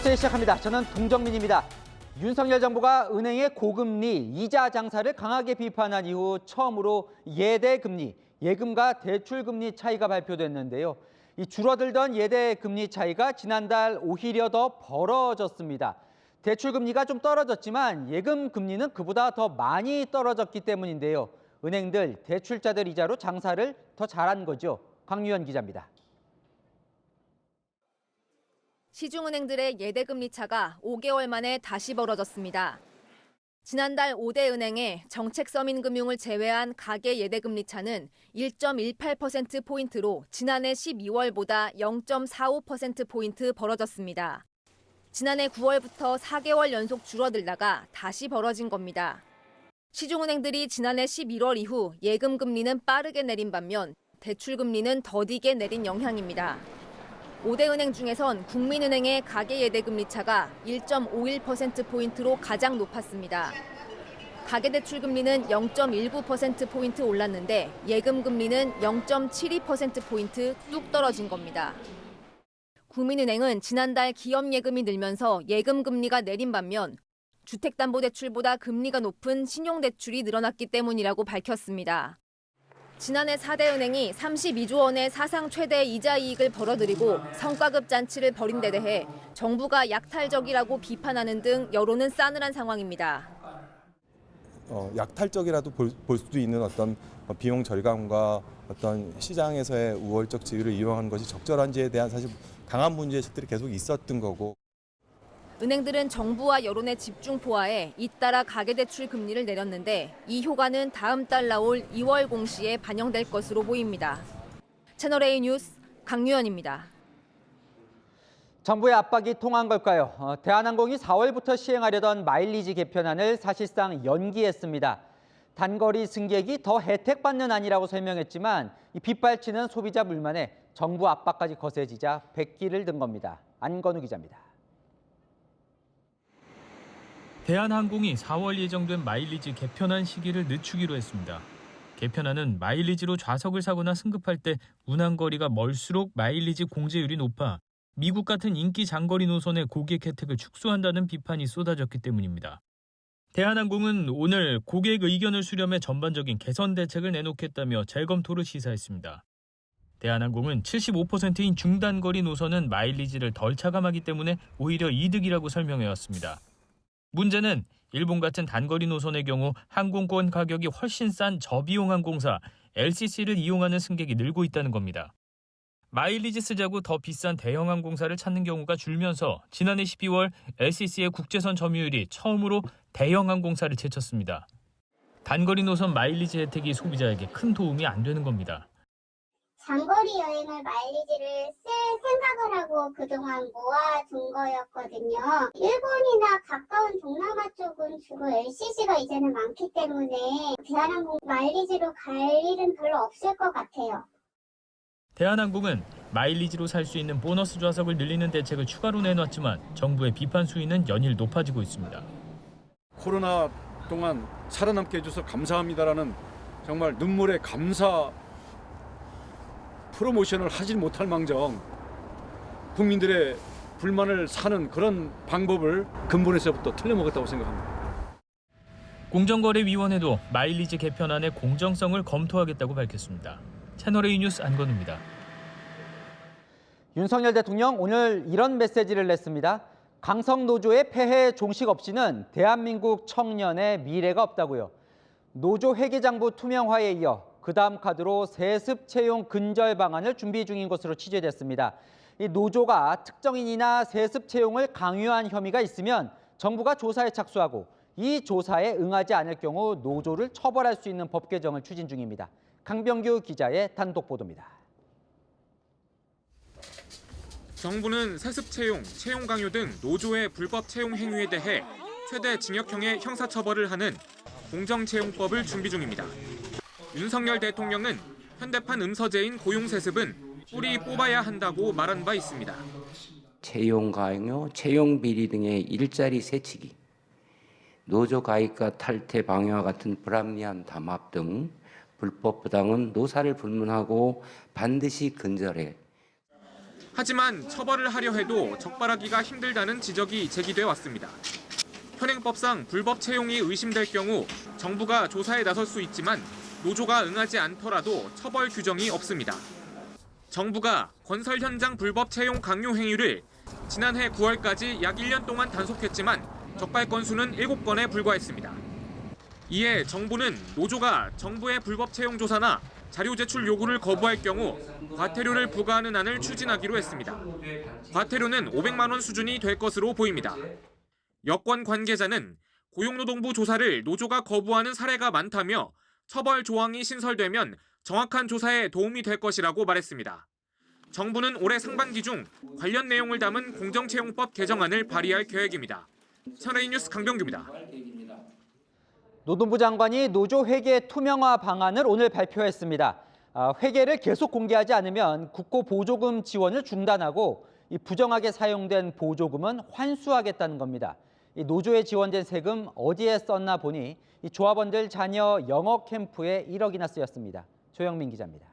뉴스 시작합니다. 저는 동정민입니다. 윤석열 정부가 은행의 고금리, 이자 장사를 강하게 비판한 이후 처음으로 예대금리, 예금과 대출금리 차이가 발표됐는데요. 이 줄어들던 예대금리 차이가 지난달 오히려 더 벌어졌습니다. 대출금리가 좀 떨어졌지만 예금금리는 그보다 더 많이 떨어졌기 때문인데요. 은행들, 대출자들 이자로 장사를 더 잘한 거죠. 강유현 기자입니다. 시중은행들의 예대금리 차가 5개월 만에 다시 벌어졌습니다. 지난달 5대 은행의 정책 서민금융을 제외한 가계 예대금리 차는 1.18%포인트로 지난해 12월보다 0.45%포인트 벌어졌습니다. 지난해 9월부터 4개월 연속 줄어들다가 다시 벌어진 겁니다. 시중은행들이 지난해 11월 이후 예금금리는 빠르게 내린 반면 대출금리는 더디게 내린 영향입니다. 5대 은행 중에선 국민은행의 가계 예대금리 차가 1.51%포인트로 가장 높았습니다. 가계대출금리는 0.19%포인트 올랐는데 예금금리는 0.72%포인트 뚝 떨어진 겁니다. 국민은행은 지난달 기업예금이 늘면서 예금금리가 내린 반면 주택담보대출보다 금리가 높은 신용대출이 늘어났기 때문이라고 밝혔습니다. 지난해 4대 은행이 32조 원의 사상 최대 이자 이익을 벌어들이고 성과급 잔치를 벌인 데 대해 정부가 약탈적이라고 비판하는 등 여론은 싸늘한 상황입니다. 약탈적이라도 볼 수도 있는 어떤 비용 절감과 어떤 시장에서의 우월적 지위를 이용한 것이 적절한지에 대한 사실 강한 문제의식들이 계속 있었던 거고. 은행들은 정부와 여론의 집중 포화에 잇따라 가계대출 금리를 내렸는데 이 효과는 다음 달 나올 2월 공시에 반영될 것으로 보입니다. 채널A 뉴스 강유현입니다. 정부의 압박이 통한 걸까요? 대한항공이 4월부터 시행하려던 마일리지 개편안을 사실상 연기했습니다. 단거리 승객이 더 혜택받는 안이라고 설명했지만 이 빗발치는 소비자 불만에 정부 압박까지 거세지자 백기를 든 겁니다. 안건우 기자입니다. 대한항공이 4월 예정된 마일리지 개편안 시기를 늦추기로 했습니다. 개편안은 마일리지로 좌석을 사거나 승급할 때 운항거리가 멀수록 마일리지 공제율이 높아 미국 같은 인기 장거리 노선의 고객 혜택을 축소한다는 비판이 쏟아졌기 때문입니다. 대한항공은 오늘 고객 의견을 수렴해 전반적인 개선 대책을 내놓겠다며 재검토를 시사했습니다. 대한항공은 75%인 중단거리 노선은 마일리지를 덜 차감하기 때문에 오히려 이득이라고 설명해왔습니다. 문제는 일본 같은 단거리 노선의 경우 항공권 가격이 훨씬 싼 저비용 항공사 LCC를 이용하는 승객이 늘고 있다는 겁니다. 마일리지 쓰자고 더 비싼 대형 항공사를 찾는 경우가 줄면서 지난해 12월 LCC의 국제선 점유율이 처음으로 대형 항공사를 제쳤습니다. 단거리 노선 마일리지 혜택이 소비자에게 큰 도움이 안 되는 겁니다. 장거리 여행을 마일리지를 쓸 생각을 하고 그동안 모아둔 거였거든요. 일본이나 가까운 동남아 쪽은 주로 LCC가 이제는 많기 때문에 대한항공 마일리지로 갈 일은 별로 없을 것 같아요. 대한항공은 마일리지로 살 수 있는 보너스 좌석을 늘리는 대책을 추가로 내놨지만 정부의 비판 수위는 연일 높아지고 있습니다. 코로나 동안 살아남게 해줘서 감사합니다라는 정말 눈물의 감사 프로모션을 하지 못할 망정 국민들의 불만을 사는 그런 방법을 근본에서부터 틀려먹었다고 생각합니다. 공정거래위원회도 마일리지 개편안의 공정성을 검토하겠다고 밝혔습니다. 채널A 뉴스 안건우입니다. 윤석열 대통령 오늘 이런 메시지를 냈습니다. 강성노조의 폐해 종식 없이는 대한민국 청년의 미래가 없다고요. 노조 회계장부 투명화에 이어 그 다음 카드로 세습 채용 근절 방안을 준비 중인 것으로 취재됐습니다. 이 노조가 특정인이나 세습 채용을 강요한 혐의가 있으면 정부가 조사에 착수하고 이 조사에 응하지 않을 경우 노조를 처벌할 수 있는 법 개정을 추진 중입니다. 강병규 기자의 단독 보도입니다. 정부는 세습 채용, 채용 강요 등 노조의 불법 채용 행위에 대해 최대 징역형의 형사처벌을 하는 공정채용법을 준비 중입니다. 윤석열 대통령은 현대판 음서제인 고용세습은 뿌리 뽑아야 한다고 말한 바 있습니다. 채용 강요, 채용 비리 등의 일자리 새치기, 노조 가입과 탈퇴 방해와 같은 불합리한 담합 등 불법 부당은 노사를 불문하고 반드시 근절해 하지만 처벌을 하려 해도 적발하기가 힘들다는 지적이 제기돼 왔습니다. 현행법상 불법 채용이 의심될 경우 정부가 조사에 나설 수 있지만 노조가 응하지 않더라도 처벌 규정이 없습니다. 정부가 건설 현장 불법 채용 강요 행위를 지난해 9월까지 약 1년 동안 단속했지만 적발 건수는 7건에 불과했습니다. 이에 정부는 노조가 정부의 불법 채용 조사나 자료 제출 요구를 거부할 경우 과태료를 부과하는 안을 추진하기로 했습니다. 과태료는 500만 원 수준이 될 것으로 보입니다. 여권 관계자는 고용노동부 조사를 노조가 거부하는 사례가 많다며 처벌 조항이 신설되면 정확한 조사에 도움이 될 것이라고 말했습니다. 정부는 올해 상반기 중 관련 내용을 담은 공정채용법 개정안을 발의할 계획입니다. 채널A 뉴스 강병규입니다. 노동부 장관이 노조 회계 투명화 방안을 오늘 발표했습니다. 회계를 계속 공개하지 않으면 국고 보조금 지원을 중단하고 부정하게 사용된 보조금은 환수하겠다는 겁니다. 노조에 지원된 세금 어디에 썼나 보니 조합원들 자녀 영어 캠프에 1억이나 쓰였습니다. 조영민 기자입니다.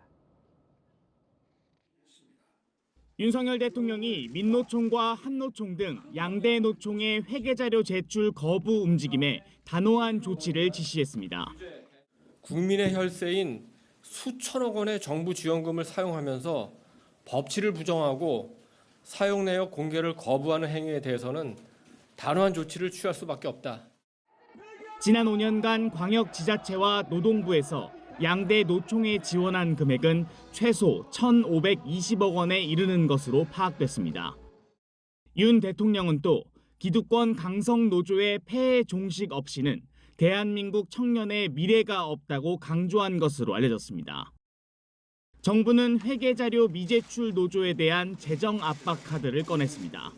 윤석열 대통령이 민노총과 한노총 등 양대 노총의 회계자료 제출 거부 움직임에 단호한 조치를 지시했습니다. 국민의 혈세인 수천억 원의 정부 지원금을 사용하면서 법치를 부정하고 사용 내역 공개를 거부하는 행위에 대해서는 단호한 조치를 취할 수밖에 없다. 지난 5년간 광역지자체와 노동부에서 양대 노총에 지원한 금액은 최소 1,520억 원에 이르는 것으로 파악됐습니다. 윤 대통령은 또 기득권 강성 노조의 폐해 종식 없이는 대한민국 청년의 미래가 없다고 강조한 것으로 알려졌습니다. 정부는 회계자료 미제출 노조에 대한 재정 압박 카드를 꺼냈습니다.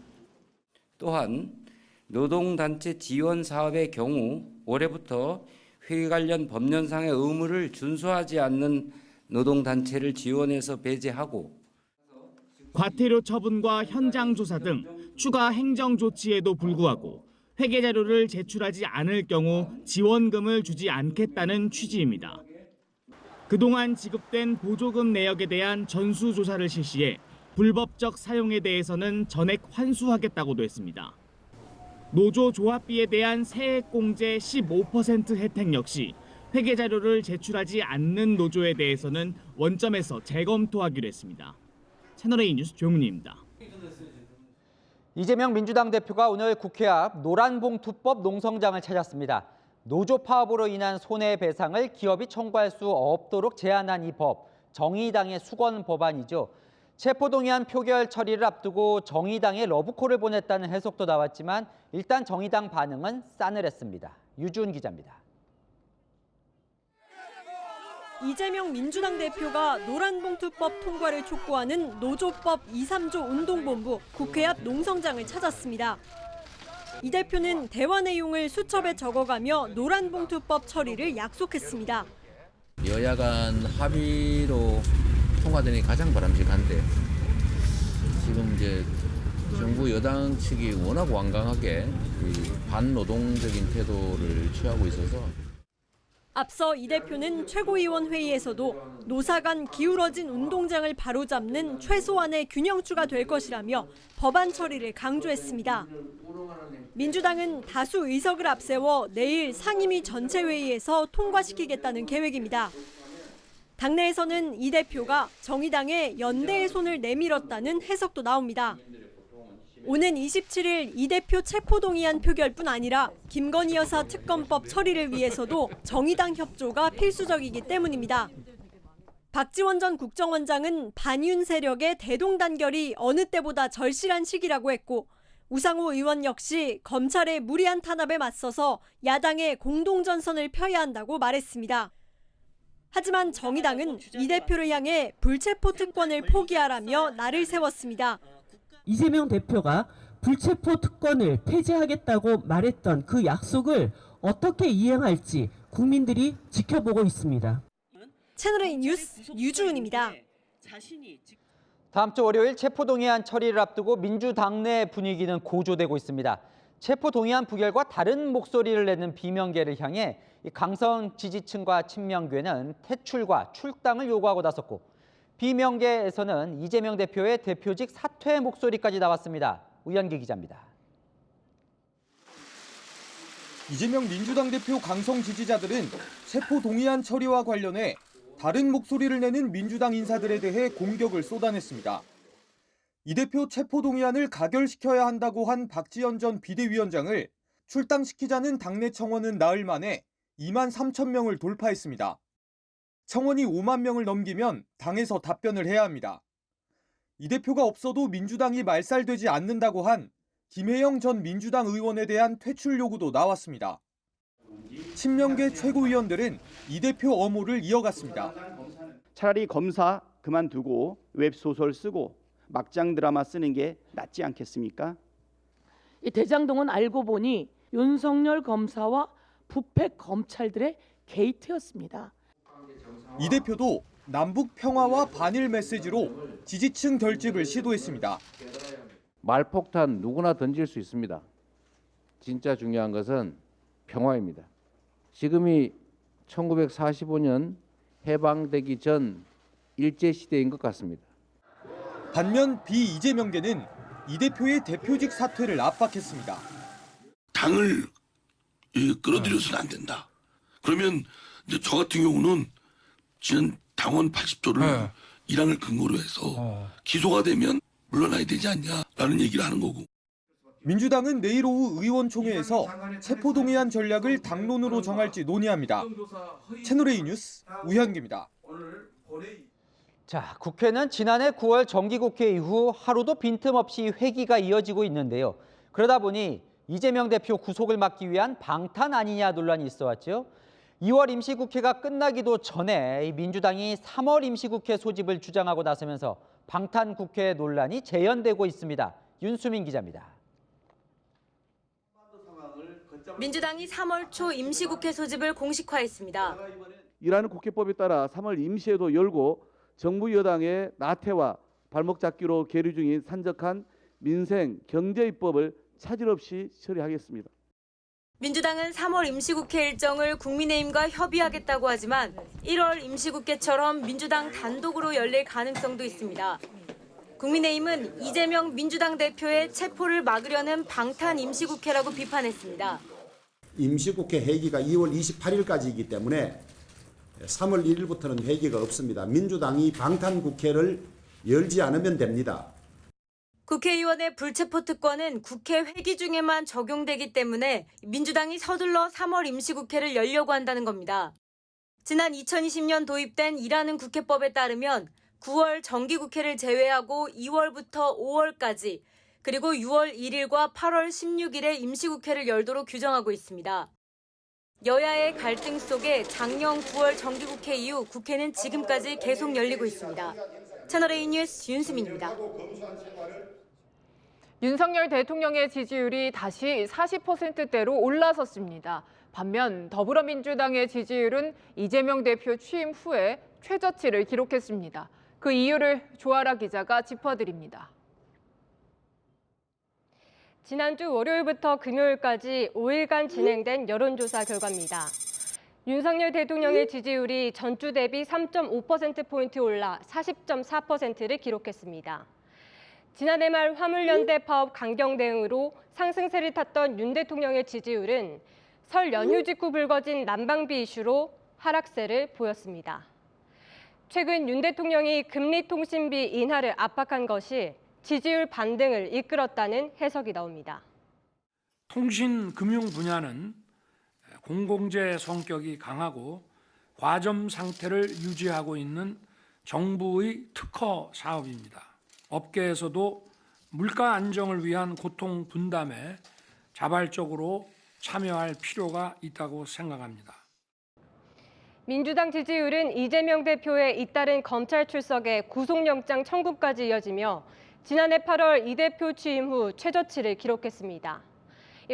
또한 노동단체 지원 사업의 경우 올해부터 회계 관련 법령상의 의무를 준수하지 않는 노동단체를 지원해서 배제하고 과태료 처분과 현장 조사 등 추가 행정 조치에도 불구하고 회계 자료를 제출하지 않을 경우 지원금을 주지 않겠다는 취지입니다. 그동안 지급된 보조금 내역에 대한 전수조사를 실시해 불법적 사용에 대해서는 전액 환수하겠다고도 했습니다. 노조 조합비에 대한 세액공제 15% 혜택 역시 회계 자료를 제출하지 않는 노조에 대해서는 원점에서 재검토하기로 했습니다. 채널A 뉴스 조영민입니다. 이재명 민주당 대표가 오늘 국회 앞 노란봉투법 농성장을 찾았습니다. 노조 파업으로 인한 손해배상을 기업이 청구할 수 없도록 제한한 이 법, 정의당의 수건 법안이죠. 체포동의안 표결 처리를 앞두고 정의당에 러브콜을 보냈다는 해석도 나왔지만 일단 정의당 반응은 싸늘했습니다. 유준 기자입니다. 이재명 민주당 대표가 노란봉투법 통과를 촉구하는 노조법 2, 3조 운동본부 국회 앞 농성장을 찾았습니다. 이 대표는 대화 내용을 수첩에 적어가며 노란봉투법 처리를 약속했습니다. 여야 간 합의로 통과되는 게 가장 바람직한데 지금 이제 정부 여당 측이 워낙 완강하게 반노동적인 태도를 취하고 있어서 앞서 이 대표는 최고위원 회의에서도 노사 간 기울어진 운동장을 바로잡는 최소한의 균형추가 될 것이라며 법안 처리를 강조했습니다. 민주당은 다수 의석을 앞세워 내일 상임위 전체 회의에서 통과시키겠다는 계획입니다. 당내에서는 이 대표가 정의당에 연대의 손을 내밀었다는 해석도 나옵니다. 오는 27일 이 대표 체포동의안 표결뿐 아니라 김건희 여사 특검법 처리를 위해서도 정의당 협조가 필수적이기 때문입니다. 박지원 전 국정원장은 반윤 세력의 대동단결이 어느 때보다 절실한 시기라고 했고 우상호 의원 역시 검찰의 무리한 탄압에 맞서서 야당의 공동전선을 펴야 한다고 말했습니다. 하지만 정의당은 이 대표를 향해 불체포 특권을 포기하라며 날을 세웠습니다. 이재명 대표가 불체포 특권을 폐지하겠다고 말했던 그 약속을 어떻게 이행할지 국민들이 지켜보고 있습니다. 채널A 뉴스 유주은입니다. 다음 주 월요일 체포동의안 처리를 앞두고 민주당 내 분위기는 고조되고 있습니다. 체포동의안 부결과 다른 목소리를 내는 비명계를 향해 강성 지지층과 친명계는 퇴출과 출당을 요구하고 나섰고 비명계에서는 이재명 대표의 대표직 사퇴 목소리까지 나왔습니다. 우현기 기자입니다. 이재명 민주당 대표 강성 지지자들은 체포 동의안 처리와 관련해 다른 목소리를 내는 민주당 인사들에 대해 공격을 쏟아냈습니다. 이 대표 체포 동의안을 가결시켜야 한다고 한 박지원 전 비대위원장을 출당시키자는 당내 청원은 나흘 만에 2만 3천 명을 돌파했습니다. 청원이 5만 명을 넘기면 당에서 답변을 해야 합니다. 이 대표가 없어도 민주당이 말살되지 않는다고 한 김혜영 전 민주당 의원에 대한 퇴출 요구도 나왔습니다. 친명계 최고위원들은 이 대표 엄호를 이어갔습니다. 차라리 검사 그만두고 웹소설 쓰고 막장 드라마 쓰는 게 낫지 않겠습니까? 이 대장동은 알고 보니 윤석열 검사와 부패 검찰들의 게이트였습니다. 이 대표도 남북 평화와 반일 메시지로 지지층 결집을 시도했습니다. 말폭탄 누구나 던질 수 있습니다. 진짜 중요한 것은 평화입니다. 지금이 1945년 해방되기 전 일제시대인 것 같습니다. 반면 비이재명계는 이 대표의 대표직 사퇴를 압박했습니다. 당을 끌어들여서는 안 된다. 그러면 이제 저 같은 경우는 지난 당원 80조를 1항을 근거로 해서 기소가 되면 물러나야 되지 않냐라는 얘기를 하는 거고. 민주당은 내일 오후 의원총회에서 체포동의안 전략을 당론으로 정할지 논의합니다. 채널A 뉴스 우현기입니다. 자, 국회는 지난해 9월 정기국회 이후 하루도 빈틈없이 회기가 이어지고 있는데요. 그러다 보니 이재명 대표 구속을 막기 위한 방탄 아니냐 논란이 있어왔죠. 2월 임시국회가 끝나기도 전에 민주당이 3월 임시국회 소집을 주장하고 나서면서 방탄국회 논란이 재현되고 있습니다. 윤수민 기자입니다. 민주당이 3월 초 임시국회 소집을 공식화했습니다. 이라는 국회법에 따라 3월 임시회도 열고 정부 여당의 나태와 발목 잡기로 계류 중인 산적한 민생 경제 입법을 차질 없이 처리하겠습니다. 민주당은 3월 임시국회 일정을 국민의힘과 협의하겠다고 하지만 1월 임시국회처럼 민주당 단독으로 열릴 가능성도 있습니다. 국민의힘은 이재명 민주당 대표의 체포를 막으려는 방탄 임시국회라고 비판했습니다. 임시국회 회기가 2월 28일까지이기 때문에 3월 1일부터는 회기가 없습니다. 민주당이 방탄국회를 열지 않으면 됩니다. 국회의원의 불체포 특권은 국회 회기 중에만 적용되기 때문에 민주당이 서둘러 3월 임시국회를 열려고 한다는 겁니다. 지난 2020년 도입된 일하는 국회법에 따르면 9월 정기국회를 제외하고 2월부터 5월까지 그리고 6월 1일과 8월 16일에 임시국회를 열도록 규정하고 있습니다. 여야의 갈등 속에 작년 9월 정기국회 이후 국회는 지금까지 계속 열리고 있습니다. 채널A 뉴스 윤수민입니다. 윤석열 대통령의 지지율이 다시 40%대로 올라섰습니다. 반면 더불어민주당의 지지율은 이재명 대표 취임 후에 최저치를 기록했습니다. 그 이유를 조아라 기자가 짚어드립니다. 지난주 월요일부터 금요일까지 5일간 진행된 여론조사 결과입니다. 윤석열 대통령의 지지율이 전주 대비 3.5%포인트 올라 40.4%를 기록했습니다. 지난해 말 화물연대 파업 강경 대응으로 상승세를 탔던 윤 대통령의 지지율은 설 연휴 직후 불거진 난방비 이슈로 하락세를 보였습니다. 최근 윤 대통령이 금리통신비 인하를 압박한 것이 지지율 반등을 이끌었다는 해석이 나옵니다. 통신 금융 분야는 공공재 성격이 강하고 과점 상태를 유지하고 있는 정부의 특허 사업입니다. 업계에서도 물가 안정을 위한 고통 분담에 자발적으로 참여할 필요가 있다고 생각합니다. 민주당 지지율은 이재명 대표의 잇따른 검찰 출석에 구속영장 청구까지 이어지며 지난해 8월 이 대표 취임 후 최저치를 기록했습니다.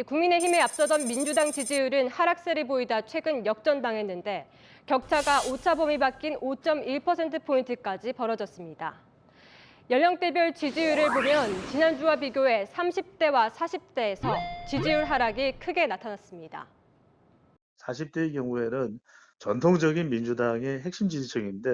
국민의힘에 앞서던 민주당 지지율은 하락세를 보이다 최근 역전당했는데 격차가 오차 범위 바뀐 5.1%포인트까지 벌어졌습니다. 연령대별 지지율을 보면 지난주와 비교해 30대와 40대에서 지지율 하락이 크게 나타났습니다. 40대의 경우에는 전통적인 민주당의 핵심 지지층인데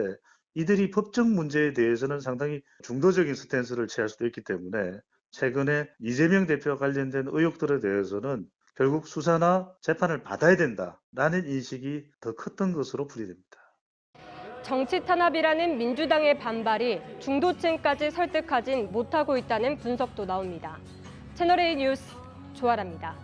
이들이 법적 문제에 대해서는 상당히 중도적인 스탠스를 취할 수도 있기 때문에 최근에 이재명 대표와 관련된 의혹들에 대해서는 결국 수사나 재판을 받아야 된다라는 인식이 더 컸던 것으로 풀이됩니다. 정치 탄압이라는 민주당의 반발이 중도층까지 설득하진 못하고 있다는 분석도 나옵니다. 채널A 뉴스 조아라입니다.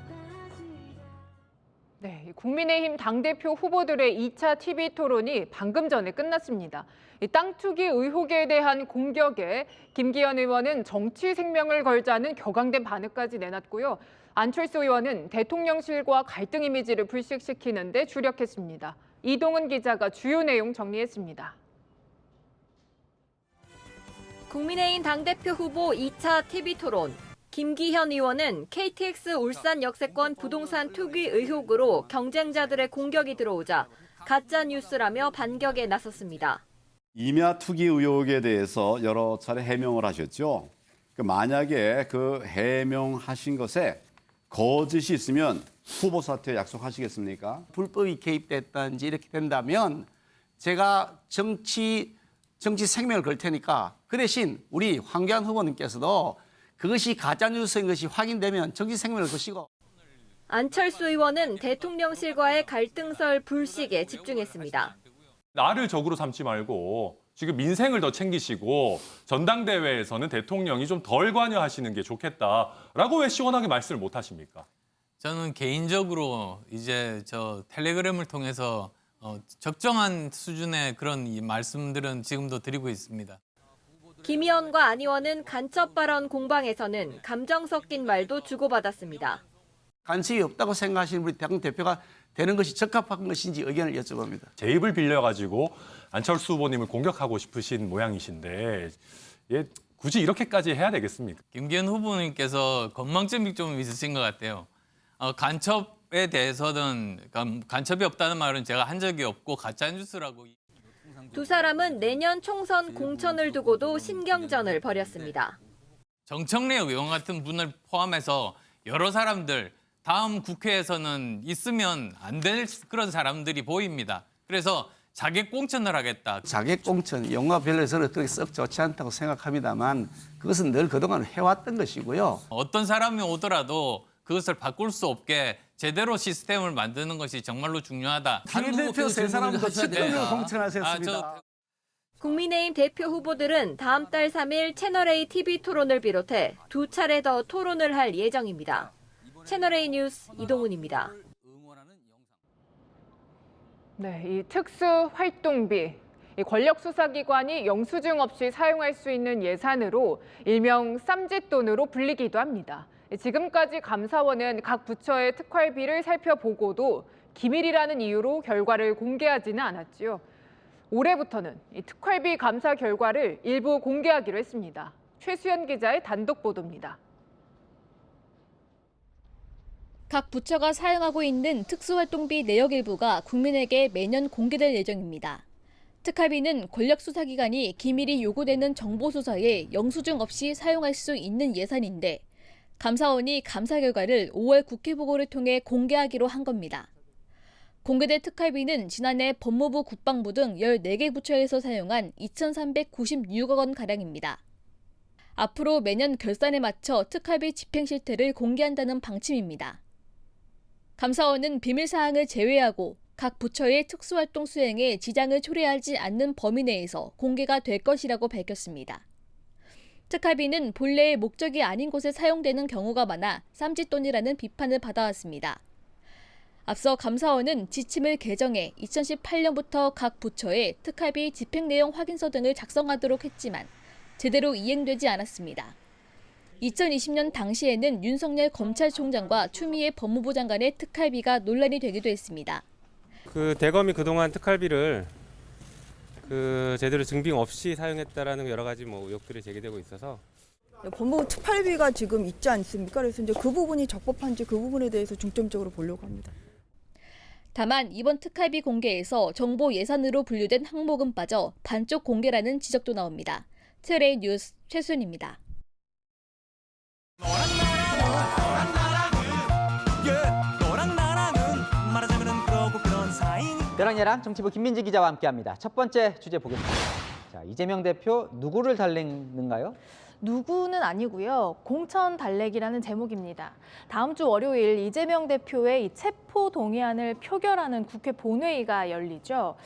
네, 국민의힘 당대표 후보들의 2차 TV 토론이 방금 전에 끝났습니다. 땅 투기 의혹에 대한 공격에 김기현 의원은 정치 생명을 걸자는 격앙된 반응까지 내놨고요. 안철수 의원은 대통령실과 갈등 이미지를 불식시키는 데 주력했습니다. 이동은 기자가 주요 내용 정리했습니다. 국민의힘 당대표 후보 2차 TV 토론. 김기현 의원은 KTX 울산 역세권 부동산 투기 의혹으로 경쟁자들의 공격이 들어오자 가짜 뉴스라며 반격에 나섰습니다. 임야 투기 의혹에 대해서 여러 차례 해명을 하셨죠. 만약에 그 해명하신 것에 거짓이 있으면 후보 사퇴 약속하시겠습니까? 불법이 개입됐다든지 이렇게 된다면 제가 정치 생명을 걸 테니까 그 대신 우리 황교안 후보님께서도 그것이 가짜뉴스인 것이 확인되면 정치 생명을 거시고. 안철수 의원은 대통령실과의 갈등설 불식에 집중했습니다. 나를 적으로 삼지 말고 지금 민생을 더 챙기시고 전당대회에서는 대통령이 좀 덜 관여하시는 게 좋겠다라고 왜 시원하게 말씀을 못 하십니까? 저는 개인적으로 이제 저 텔레그램을 통해서 적정한 수준의 그런 이 말씀들은 지금도 드리고 있습니다. 김 의원과 안 의원은 간첩 발언 공방에서는 감정 섞인 말도 주고받았습니다. 간섭이 없다고 생각하시는 우리 당 대표가 되는 것이 적합한 것인지 의견을 여쭤봅니다. 제 입을 빌려가지고 안철수 후보님을 공격하고 싶으신 모양이신데 굳이 이렇게까지 해야 되겠습니까? 김기현 후보님께서 건망증이 좀 있으신 것 같아요. 간첩에 대해서는 간첩이 없다는 말은 제가 한 적이 없고 가짜뉴스라고. 두 사람은 내년 총선 공천을 두고도 신경전을 벌였습니다. 정청래 의원 같은 분을 포함해서 여러 사람들 다음 국회에서는 있으면 안 될 그런 사람들이 보입니다. 그래서 자객 공천을 하겠다. 자객 공천, 영화 별로에서는 그렇게 썩 좋지 않다고 생각합니다만 그것은 늘 그동안 해왔던 것이고요. 어떤 사람이 오더라도 그것을 바꿀 수 없게 제대로 시스템을 만드는 것이 정말로 중요하다. 당대표 세 사람도 직권으로 공천하셨습니다. 국민의힘 대표 후보들은 다음 달 3일 채널A TV 토론을 비롯해 두 차례 더 토론을 할 예정입니다. 채널A 뉴스 이동훈입니다. 네, 이 특수활동비, 이 권력수사기관이 영수증 없이 사용할 수 있는 예산으로 일명 쌈짓돈으로 불리기도 합니다. 지금까지 감사원은 각 부처의 특활비를 살펴보고도 기밀이라는 이유로 결과를 공개하지는 않았지요. 올해부터는 이 특활비 감사 결과를 일부 공개하기로 했습니다. 최수연 기자의 단독 보도입니다. 각 부처가 사용하고 있는 특수활동비 내역 일부가 국민에게 매년 공개될 예정입니다. 특활비는 권력수사기관이 기밀이 요구되는 정보수사에 영수증 없이 사용할 수 있는 예산인데 감사원이 감사 결과를 5월 국회 보고를 통해 공개하기로 한 겁니다. 공개된 특활비는 지난해 법무부, 국방부 등 14개 부처에서 사용한 2,396억 원가량입니다. 앞으로 매년 결산에 맞춰 특활비 집행 실태를 공개한다는 방침입니다. 감사원은 비밀사항을 제외하고 각 부처의 특수활동 수행에 지장을 초래하지 않는 범위 내에서 공개가 될 것이라고 밝혔습니다. 특활비는 본래의 목적이 아닌 곳에 사용되는 경우가 많아 쌈짓돈이라는 비판을 받아왔습니다. 앞서 감사원은 지침을 개정해 2018년부터 각 부처에 특활비 집행 내용 확인서 등을 작성하도록 했지만 제대로 이행되지 않았습니다. 2020년 당시에는 윤석열 검찰총장과 추미애 법무부 장관의 특활비가 논란이 되기도 했습니다. 대검이 그동안 특활비를 제대로 증빙 없이 사용했다라는 여러 가지 의혹들이 제기되고 있어서 법무부 특활비가 지금 있지 않습니까? 그래서 이제 그 부분이 적법한지 그 부분에 대해서 중점적으로 보려고 합니다. 다만 이번 특활비 공개에서 정보 예산으로 분류된 항목은 빠져 반쪽 공개라는 지적도 나옵니다. 채널A 뉴스 최순입니다. 벼랑야랑 정치부 김민지 기자와 함께합니다. 첫 번째 주제 보겠습니다. 자, 이재명 대표 누구를 달래는가요? 누구는 아니고요. 공천 달래기라는 제목입니다. 다음 주 월요일 이재명 대표의 이 체포 동의안을 표결하는 국회 본회의가 열리죠.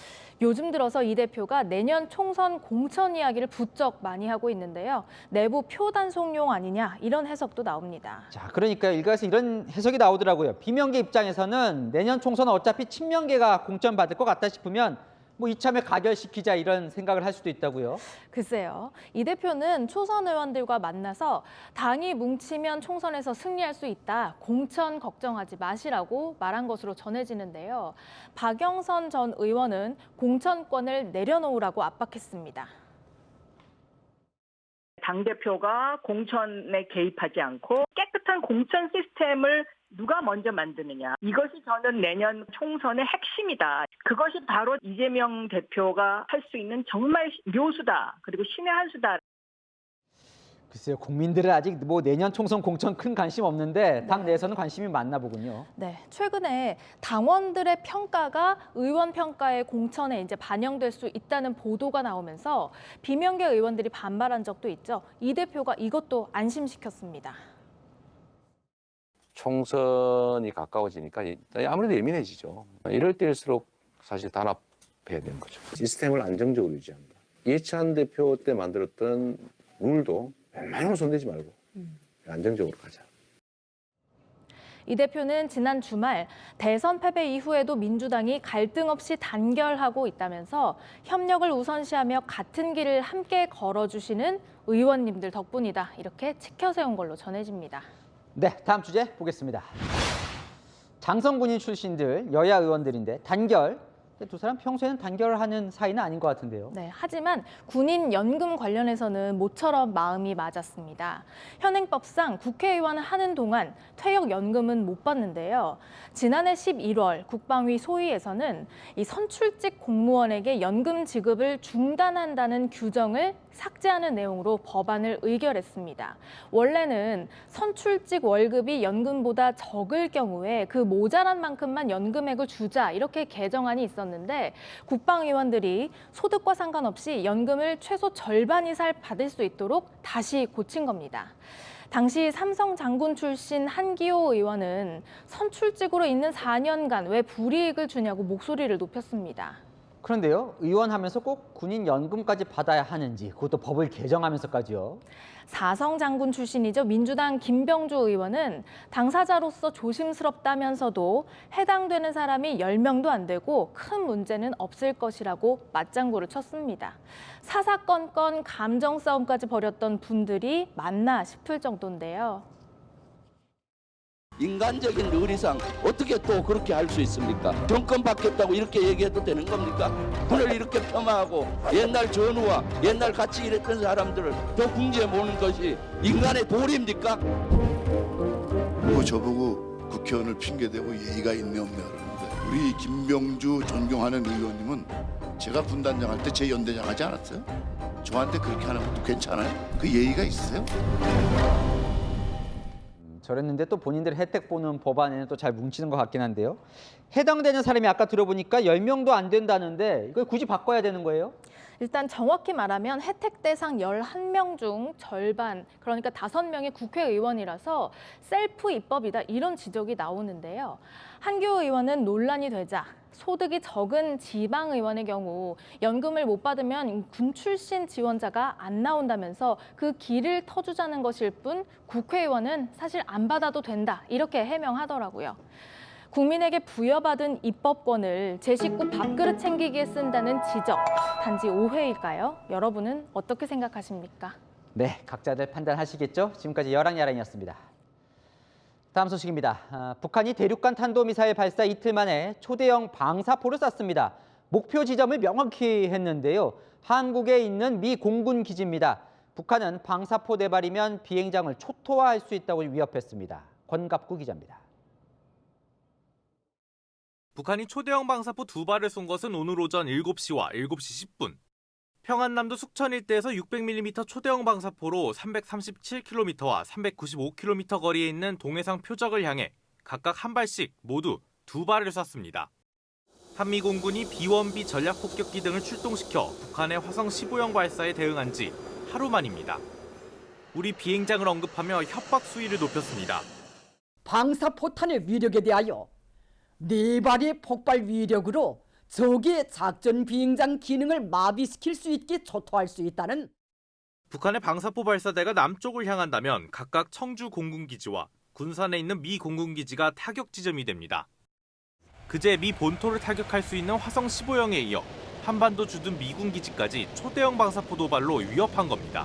요즘 들어서 이 대표가 내년 총선 공천 이야기를 부쩍 많이 하고 있는데요. 내부 표 단속용 아니냐 이런 해석도 나옵니다. 자, 그러니까 일각에서 이런 해석이 나오더라고요. 비명계 입장에서는 내년 총선은 어차피 친명계가 공천받을 것 같다 싶으면 뭐 이참에 가결시키자 이런 생각을 할 수도 있다고요. 글쎄요. 이 대표는 초선 의원들과 만나서 당이 뭉치면 총선에서 승리할 수 있다. 공천 걱정하지 마시라고 말한 것으로 전해지는데요. 박영선 전 의원은 공천권을 내려놓으라고 압박했습니다. 당대표가 공천에 개입하지 않고 깨끗한 공천 시스템을 누가 먼저 만드느냐. 이것이 저는 내년 총선의 핵심이다. 그것이 바로 이재명 대표가 할 수 있는 정말 묘수다. 그리고 신의 한 수다. 글쎄요, 국민들은 아직 뭐 내년 총선 공천 큰 관심 없는데 당 내에서는 관심이 많나 보군요. 네, 최근에 당원들의 평가가 의원 평가의 공천에 이제 반영될 수 있다는 보도가 나오면서 비명계 의원들이 반발한 적도 있죠. 이 대표가 이것도 안심시켰습니다. 총선이 가까워지니까 아무래도 예민해지죠. 이럴 때일수록 사실 단합해야 되는 거죠. 시스템을 안정적으로 유지한다. 이해찬 대표 때 만들었던 룰도 웬만하면 손대지 말고 안정적으로 가자. 이 대표는 지난 주말 대선 패배 이후에도 민주당이 갈등 없이 단결하고 있다면서 협력을 우선시하며 같은 길을 함께 걸어주시는 의원님들 덕분이다. 이렇게 치켜세운 걸로 전해집니다. 네, 다음 주제 보겠습니다. 장성 군인 출신들 여야 의원들인데 단결. 두 사람 평소에는 단결하는 사이는 아닌 것 같은데요. 네, 하지만 군인 연금 관련해서는 모처럼 마음이 맞았습니다. 현행법상 국회의원을 하는 동안 퇴역연금은 못 받는데요. 지난해 11월 국방위 소위에서는 이 선출직 공무원에게 연금 지급을 중단한다는 규정을 삭제하는 내용으로 법안을 의결했습니다. 원래는 선출직 월급이 연금보다 적을 경우에 그 모자란 만큼만 연금액을 주자 이렇게 개정안이 있었는데 국방위원들이 소득과 상관없이 연금을 최소 절반 이상 받을 수 있도록 다시 고친 겁니다. 당시 삼성 장군 출신 한기호 의원은 선출직으로 있는 4년간 왜 불이익을 주냐고 목소리를 높였습니다. 그런데요, 의원하면서 꼭 군인 연금까지 받아야 하는지, 그것도 법을 개정하면서까지요. 사성 장군 출신이죠. 민주당 김병조 의원은 당사자로서 조심스럽다면서도 해당되는 사람이 10명도 안 되고 큰 문제는 없을 것이라고 맞장구를 쳤습니다. 사사건건 감정 싸움까지 벌였던 분들이 맞나 싶을 정도인데요. 인간적인 룰이상 어떻게 또 그렇게 할 수 있습니까? 정권 바뀌었다고 이렇게 얘기해도 되는 겁니까? 군을 이렇게 폄하하고 옛날 전우와 옛날 같이 일했던 사람들을 더 궁지에 모는 것이 인간의 도리입니까? 뭐 저보고 국회의원을 핑계대고 예의가 있네 없네 그러는데 우리 김병주 존경하는 의원님은 제가 군단장 할 때 제 연대장 하지 않았어요? 저한테 그렇게 하는 것도 괜찮아요? 그 예의가 있으세요? 저랬는데 또 본인들 혜택 보는 법안에는 또 잘 뭉치는 것 같긴 한데요. 해당되는 사람이 아까 들어보니까 10명도 안 된다는데 이걸 굳이 바꿔야 되는 거예요? 일단 정확히 말하면 혜택 대상 11명 중 절반, 그러니까 5명이 국회의원이라서 셀프 입법이다 이런 지적이 나오는데요. 한기호 의원은 논란이 되자 소득이 적은 지방의원의 경우 연금을 못 받으면 군 출신 지원자가 안 나온다면서 그 길을 터주자는 것일 뿐 국회의원은 사실 안 받아도 된다 이렇게 해명하더라고요. 국민에게 부여받은 입법권을 제 식구 밥그릇 챙기기에 쓴다는 지적, 단지 오해일까요? 여러분은 어떻게 생각하십니까? 네, 각자들 판단하시겠죠? 지금까지 여랑야랑이었습니다. 다음 소식입니다. 북한이 대륙간 탄도미사일 발사 이틀 만에 초대형 방사포를 쐈습니다. 목표 지점을 명확히 했는데요. 한국에 있는 미 공군 기지입니다. 북한은 방사포 대발이면 비행장을 초토화할 수 있다고 위협했습니다. 권갑구 기자입니다. 북한이 초대형 방사포 2발을 쏜 것은 오늘 오전 7시와 7시 10분. 평안남도 숙천 일대에서 600mm 초대형 방사포로 337km와 395km 거리에 있는 동해상 표적을 향해 각각 한 발씩 모두 2발을 쐈습니다. 한미 공군이 B-1B 전략 폭격기 등을 출동시켜 북한의 화성 15형 발사에 대응한 지 하루 만입니다. 우리 비행장을 언급하며 협박 수위를 높였습니다. 방사포탄의 위력에 대하여 4발의 폭발 위력으로 적의 작전 비행장 기능을 마비시킬 수 있게 초토할 수 있다는 북한의 방사포 발사대가 남쪽을 향한다면 각각 청주 공군기지와 군산에 있는 미 공군기지가 타격 지점이 됩니다. 그제 미 본토를 타격할 수 있는 화성 15형에 이어 한반도 주둔 미군 기지까지 초대형 방사포 도발로 위협한 겁니다.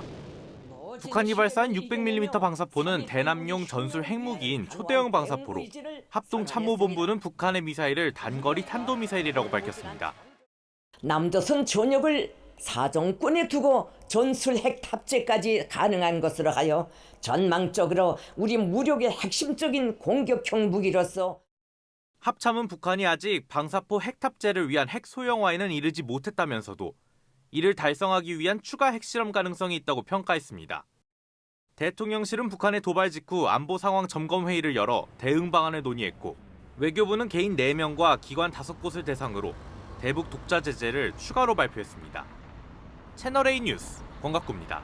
북한이 발사한 600mm 방사포는 대남용 전술 핵무기인 초대형 방사포로 합동참모본부는 북한의 미사일을 단거리 탄도미사일이라고 밝혔습니다. 남조선 전역을 사정권에 두고 전술 핵 탑재까지 가능한 것으로 하여 전망적으로 우리 무력의 핵심적인 공격형 무기로서 합참은 북한이 아직 방사포 핵 탑재를 위한 핵 소형화에는 이르지 못했다면서도 이를 달성하기 위한 추가 핵실험 가능성이 있다고 평가했습니다. 대통령실은 북한의 도발 직후 안보 상황 점검 회의를 열어 대응 방안을 논의했고 외교부는 개인 4명과 기관 5곳을 대상으로 대북 독자 제재를 추가로 발표했습니다. 채널A 뉴스 권갑구입니다.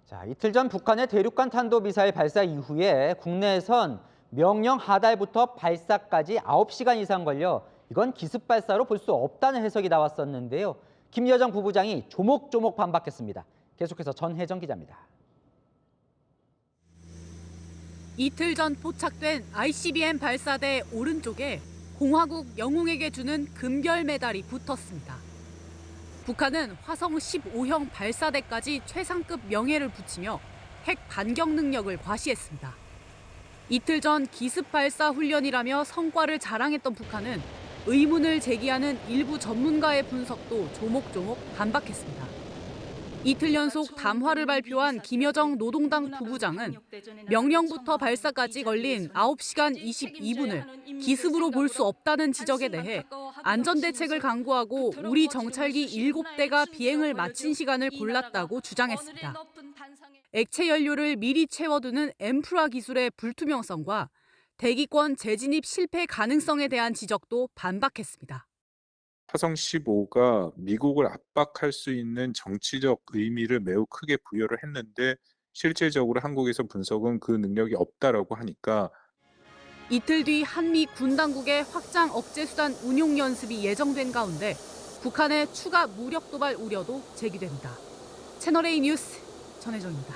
자, 이틀 전 북한의 대륙간 탄도미사일 발사 이후에 국내에선 명령 하달부터 발사까지 9시간 이상 걸려 이건 기습 발사로 볼 수 없다는 해석이 나왔었는데요. 김여정 부부장이 조목조목 반박했습니다. 계속해서 전혜정 기자입니다. 이틀 전 포착된 ICBM 발사대 오른쪽에 공화국 영웅에게 주는 금별 메달이 붙었습니다. 북한은 화성 15형 발사대까지 최상급 명예를 붙이며 핵 반격 능력을 과시했습니다. 이틀 전 기습 발사 훈련이라며 성과를 자랑했던 북한은 의문을 제기하는 일부 전문가의 분석도 조목조목 반박했습니다. 이틀 연속 담화를 발표한 김여정 노동당 부부장은 명령부터 발사까지 걸린 9시간 22분을 기습으로 볼 수 없다는 지적에 대해 안전대책을 강구하고 우리 정찰기 7대가 비행을 마친 시간을 골랐다고 주장했습니다. 액체 연료를 미리 채워두는 엠프라 기술의 불투명성과 대기권 재진입 실패 가능성에 대한 지적도 반박했습니다. 화성 15가 미국을 압박할 수 있는 정치적 의미를 매우 크게 부여를 했는데 실제적으로 한국에서 분석은 그 능력이 없다라고 하니까 이틀 뒤 한미 군 당국의 확장 억제 수단 운용 연습이 예정된 가운데 북한의 추가 무력 도발 우려도 제기됩니다. 채널A 뉴스 전혜정입니다.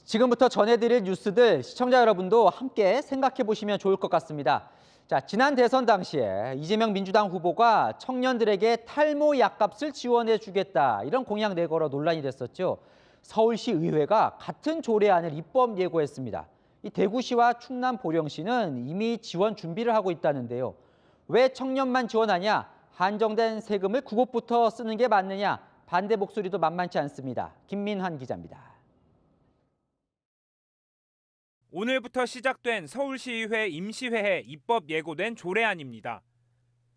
지금부터 전해드릴 뉴스들 시청자 여러분도 함께 생각해 보시면 좋을 것 같습니다. 자, 지난 대선 당시에 이재명 민주당 후보가 청년들에게 탈모 약값을 지원해 주겠다 이런 공약 내걸어 논란이 됐었죠. 서울시 의회가 같은 조례안을 입법 예고했습니다. 이 대구시와 충남 보령시는 이미 지원 준비를 하고 있다는데요. 왜 청년만 지원하냐? 한정된 세금을 그곳부터 쓰는 게 맞느냐? 반대 목소리도 만만치 않습니다. 김민환 기자입니다. 오늘부터 시작된 서울시의회 임시회에 입법 예고된 조례안입니다.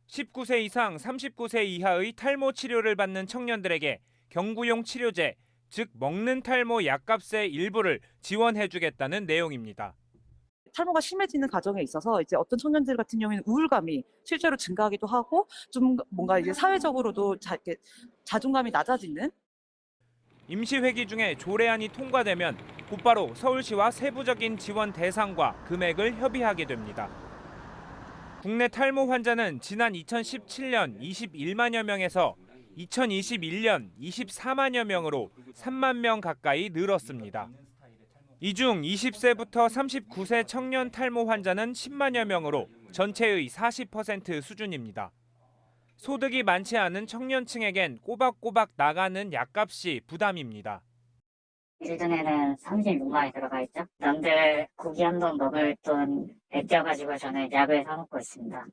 19세 이상 39세 이하의 탈모 치료를 받는 청년들에게 경구용 치료제, 즉 먹는 탈모 약값의 일부를 지원해주겠다는 내용입니다. 탈모가 심해지는 과정에 있어서 이제 어떤 청년들 같은 경우에는 우울감이 실제로 증가하기도 하고 좀 뭔가 이제 사회적으로도 자존감이 낮아지는. 임시회기 중에 조례안이 통과되면 곧바로 서울시와 세부적인 지원 대상과 금액을 협의하게 됩니다. 국내 탈모 환자는 지난 2017년 21만여 명에서 2021년 24만여 명으로 3만 명 가까이 늘었습니다. 이 중 20세부터 39세 청년 탈모 환자는 10만여 명으로 전체의 40% 수준입니다. 소득이 많지 않은 청년층에겐 꼬박꼬박 나가는 약값이 부담입니다. 예전에는 36만이 들어가 있죠. 남들 고기 한 번 먹을 돈 아껴가지고 저는 약을 사먹고 있습니다.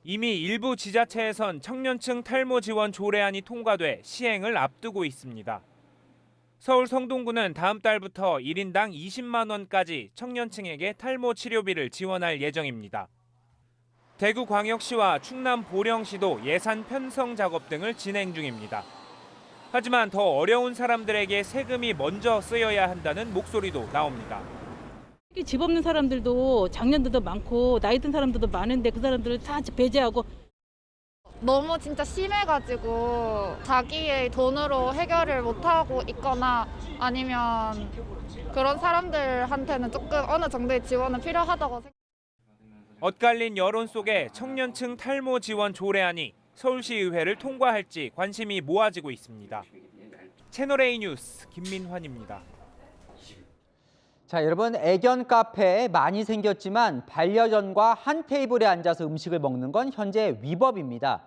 이미 일부 지자체에선 청년층 탈모 지원 조례안이 통과돼 시행을 앞두고 있습니다. 서울 성동구는 다음 달부터 1인당 20만 원까지 청년층에게 탈모 치료비를 지원할 예정입니다. 대구광역시와 충남 보령시도 예산 편성 작업 등을 진행 중입니다. 하지만 더 어려운 사람들에게 세금이 먼저 쓰여야 한다는 목소리도 나옵니다. 집 없는 사람들도 장년들도 많고 나이 든 사람들도 많은데 그 사람들을 다 배제하고 너무 진짜 심해가지고 자기의 돈으로 해결을 못하고 있거나 아니면 그런 사람들한테는 조금 어느 정도의 지원은 필요하다고 생각합니다. 엇갈린 여론 속에 청년층 탈모 지원 조례안이 서울시의회를 통과할지 관심이 모아지고 있습니다. 채널A 뉴스 김민환입니다. 자, 여러분, 애견 카페 많이 생겼지만 반려견과 한 테이블에 앉아서 음식을 먹는 건 현재 위법입니다.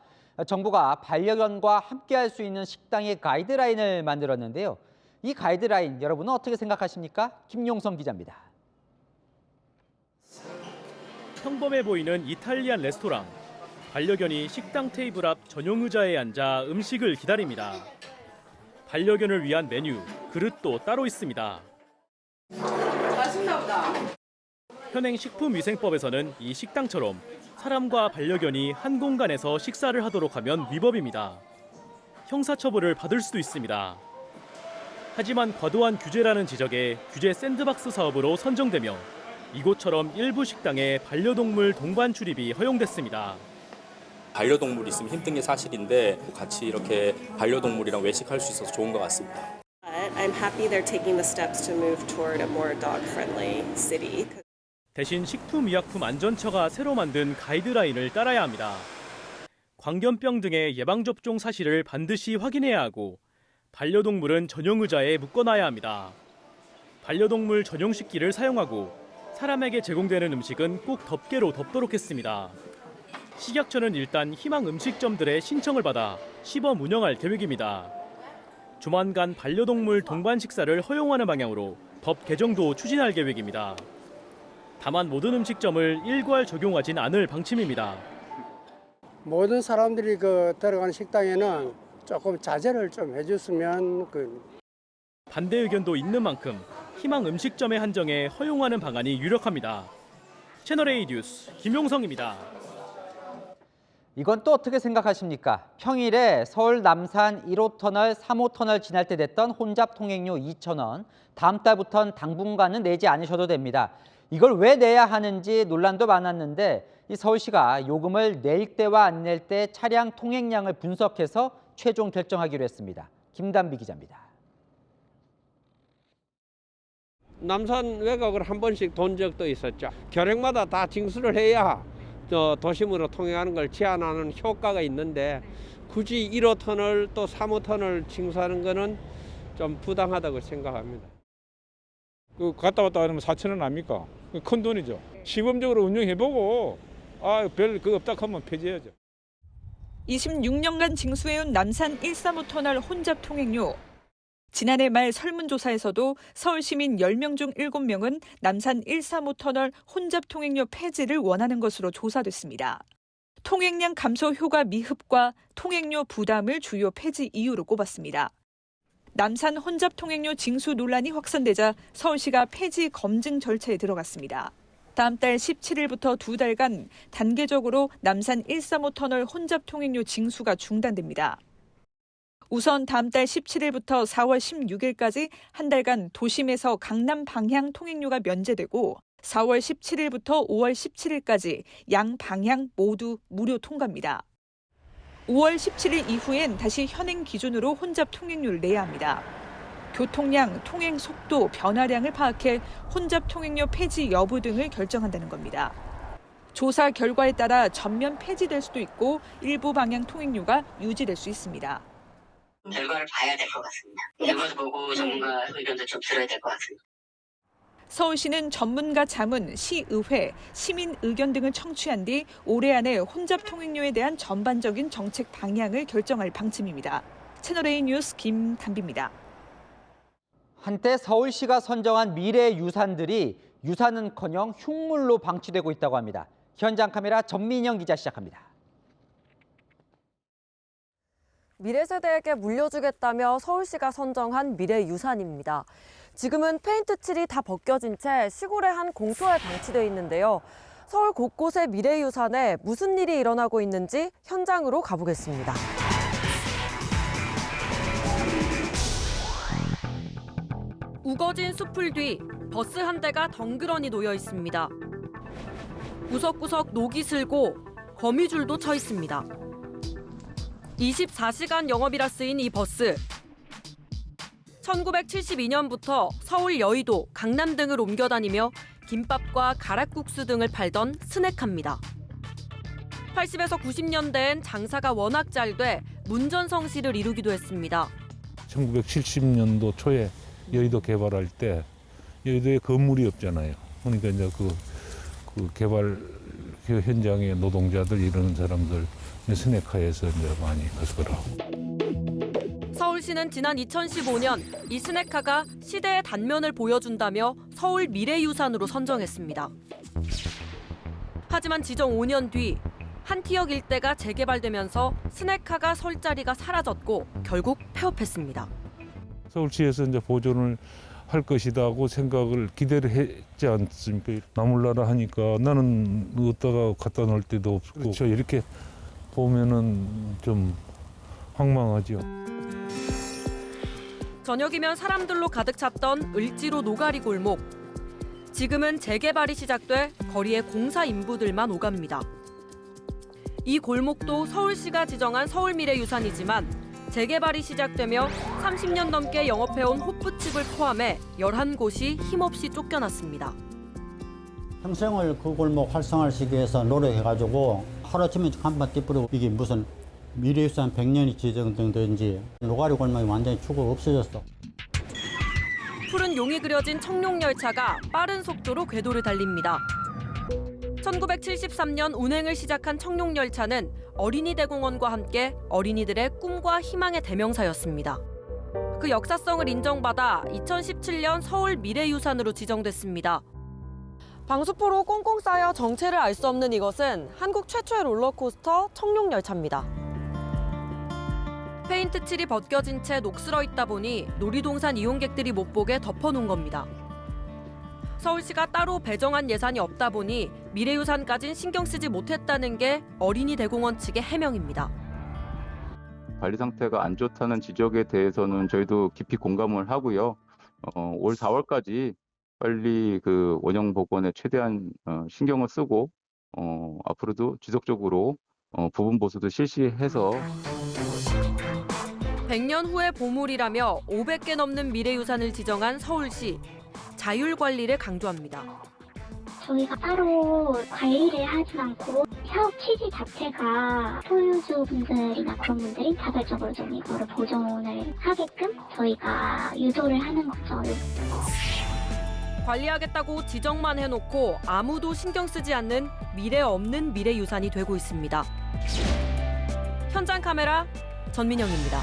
정부가 반려견과 함께할 수 있는 식당의 가이드라인을 만들었는데요. 이 가이드라인 여러분은 어떻게 생각하십니까? 김용성 기자입니다. 평범해 보이는 이탈리안 레스토랑. 반려견이 식당 테이블 앞 전용 의자에 앉아 음식을 기다립니다. 반려견을 위한 메뉴, 그릇도 따로 있습니다. 맛있나 보다. 현행 식품위생법에서는 이 식당처럼 사람과 반려견이 한 공간에서 식사를 하도록 하면 위법입니다. 형사처벌을 받을 수도 있습니다. 하지만 과도한 규제라는 지적에 규제 샌드박스 사업으로 선정되며 이곳처럼 일부 식당에 반려동물 동반 출입이 허용됐습니다. 반려동물이 있으면 힘든 게 사실인데 같이 이렇게 반려동물이랑 외식할 수 있어서 좋은 것 같습니다. I'm happy they're taking the steps to move toward a more dog-friendly city. 대신 식품의약품안전처가 새로 만든 가이드라인을 따라야 합니다. 광견병 등의 예방접종 사실을 반드시 확인해야 하고 반려동물은 전용 의자에 묶어놔야 합니다. 반려동물 전용 식기를 사용하고 사람에게 제공되는 음식은 꼭 덮개로 덮도록 했습니다. 식약처는 일단 희망 음식점들의 신청을 받아 시범 운영할 계획입니다. 조만간 반려동물 동반 식사를 허용하는 방향으로 법 개정도 추진할 계획입니다. 다만 모든 음식점을 일괄 적용하진 않을 방침입니다. 모든 사람들이 들어가는 식당에는 조금 자제를 좀 해줬으면 반대 의견도 있는 만큼 희망 음식점의 한정에 허용하는 방안이 유력합니다. 채널A 뉴스 김용성입니다. 이건 또 어떻게 생각하십니까? 평일에 서울 남산 1호터널, 3호터널 지날 때 냈던 혼잡 통행료 2,000원, 다음 달부터는 당분간은 내지 않으셔도 됩니다. 이걸 왜 내야 하는지 논란도 많았는데 이 서울시가 요금을 낼 때와 안 낼 때 차량 통행량을 분석해서 최종 결정하기로 했습니다. 김단비 기자입니다. 남산 외곽을 한 번씩 돈 적도 있었죠. 결핵마다 다 징수를 해야 도심으로 통행하는 걸 제한하는 효과가 있는데 굳이 1호터널 또 3호터널 징수하는 거는 좀 부당하다고 생각합니다. 갔다 왔다 하면 4,000원 아닙니까? 큰 돈이죠. 시범적으로 운영해보고 별 그거 없다 하면 폐지해야죠. 26년간 징수해온 남산 1, 3호터널 혼잡 통행료. 지난해 말 설문조사에서도 서울시민 10명 중 7명은 남산 1, 3호터널 혼잡 통행료 폐지를 원하는 것으로 조사됐습니다. 통행량 감소 효과 미흡과 통행료 부담을 주요 폐지 이유로 꼽았습니다. 남산 혼잡 통행료 징수 논란이 확산되자 서울시가 폐지 검증 절차에 들어갔습니다. 다음 달 17일부터 2달간 단계적으로 남산 1, 3호터널 혼잡 통행료 징수가 중단됩니다. 우선 다음 달 17일부터 4월 16일까지 한 달간 도심에서 강남 방향 통행료가 면제되고 4월 17일부터 5월 17일까지 양 방향 모두 무료 통과입니다. 5월 17일 이후엔 다시 현행 기준으로 혼잡 통행료를 내야 합니다. 교통량, 통행 속도, 변화량을 파악해 혼잡 통행료 폐지 여부 등을 결정한다는 겁니다. 조사 결과에 따라 전면 폐지될 수도 있고 일부 방향 통행료가 유지될 수 있습니다. 결과를 봐야 될 것 같습니다. 결과도 보고 전문가 의견도 좀 들어야 될 것 같습니다. 서울시는 전문가 자문, 시의회, 시민 의견 등을 청취한 뒤 올해 안에 혼잡 통행료에 대한 전반적인 정책 방향을 결정할 방침입니다. 채널A 뉴스 김단비입니다. 한때 서울시가 선정한 미래 유산들이 유산은커녕 흉물로 방치되고 있다고 합니다. 현장 카메라 전민영 기자 시작합니다. 미래 세대에게 물려주겠다며 서울시가 선정한 미래 유산입니다. 지금은 페인트 칠이 다 벗겨진 채 시골의 한 공터에 방치되어 있는데요. 서울 곳곳의 미래 유산에 무슨 일이 일어나고 있는지 현장으로 가보겠습니다. 우거진 숲풀 뒤 버스 한 대가 덩그러니 놓여 있습니다. 구석구석 녹이 슬고 거미줄도 쳐 있습니다. 24시간 영업이라 쓰인 이 버스. 1972년부터 서울 여의도, 강남 등을 옮겨 다니며 김밥과 가락국수 등을 팔던 스낵카입니다. 80에서 90년대엔 장사가 워낙 잘 돼 문전성시를 이루기도 했습니다. 1970년도 초에 여의도 개발할 때 여의도에 건물이 없잖아요. 그러니까 이제 그 개발 현장의 노동자들 이런 사람들 스낵카에서 이제 많이 갔더라고. 서울시는 지난 2015년 이 스낵카가 시대의 단면을 보여준다며 서울 미래유산으로 선정했습니다. 하지만 지정 5년 뒤 한티역 일대가 재개발되면서 스낵카가 설 자리가 사라졌고 결국 폐업했습니다. 서울시에서 이제 보존을 할 것이다고 생각을 기대를 했지 않습니까? 나몰라라 하니까 나는 어디다가 갖다 놓을 데도 없고 그렇죠. 이렇게 보면은 좀 황망하죠. 저녁이면 사람들로 가득 찼던 을지로 노가리 골목. 지금은 재개발이 시작돼 거리에 공사 인부들만 오갑니다. 이 골목도 서울시가 지정한 서울미래유산이지만 재개발이 시작되며 30년 넘게 영업해온 호프집을 포함해 11곳이 힘없이 쫓겨났습니다. 평생을 그 골목 활성화시키기 위해서 노력해가지고 하루아침에 한번 띠뿌리고 이게 무슨 미래유산 100년이 지정된지 노가리 골목이 완전히 축으로 없어졌어. 푸른 용이 그려진 청룡열차가 빠른 속도로 궤도를 달립니다. 1973년 운행을 시작한 청룡열차는 어린이대공원과 함께 어린이들의 꿈과 희망의 대명사였습니다. 그 역사성을 인정받아 2017년 서울 미래유산으로 지정됐습니다. 방수포로 꽁꽁 쌓여 정체를 알 수 없는 이것은 한국 최초의 롤러코스터 청룡열차입니다. 페인트 칠이 벗겨진 채 녹슬어 있다 보니 놀이동산 이용객들이 못 보게 덮어놓은 겁니다. 서울시가 따로 배정한 예산이 없다 보니 미래유산까진 신경 쓰지 못했다는 게 어린이대공원 측의 해명입니다. 관리 상태가 안 좋다는 지적에 대해서는 저희도 깊이 공감을 하고요. 올 4월까지 빨리 그 원형 복원에 최대한 신경을 쓰고 앞으로도 지속적으로 부분 보수도 실시해서 100년 후의 보물이라며 500개 넘는 미래유산을 지정한 서울시. 자율 관리를 강조합니다. 저희가 따로 관리를 하진 않고 사업 취지 자체가 소유주분들이나 그런 분들이 자발적으로 좀 이거를 보존을 하게끔 저희가 유도를 하는 거죠. 관리하겠다고 지정만 해놓고 아무도 신경 쓰지 않는 미래 없는 미래유산이 되고 있습니다. 현장 카메라 전민영입니다.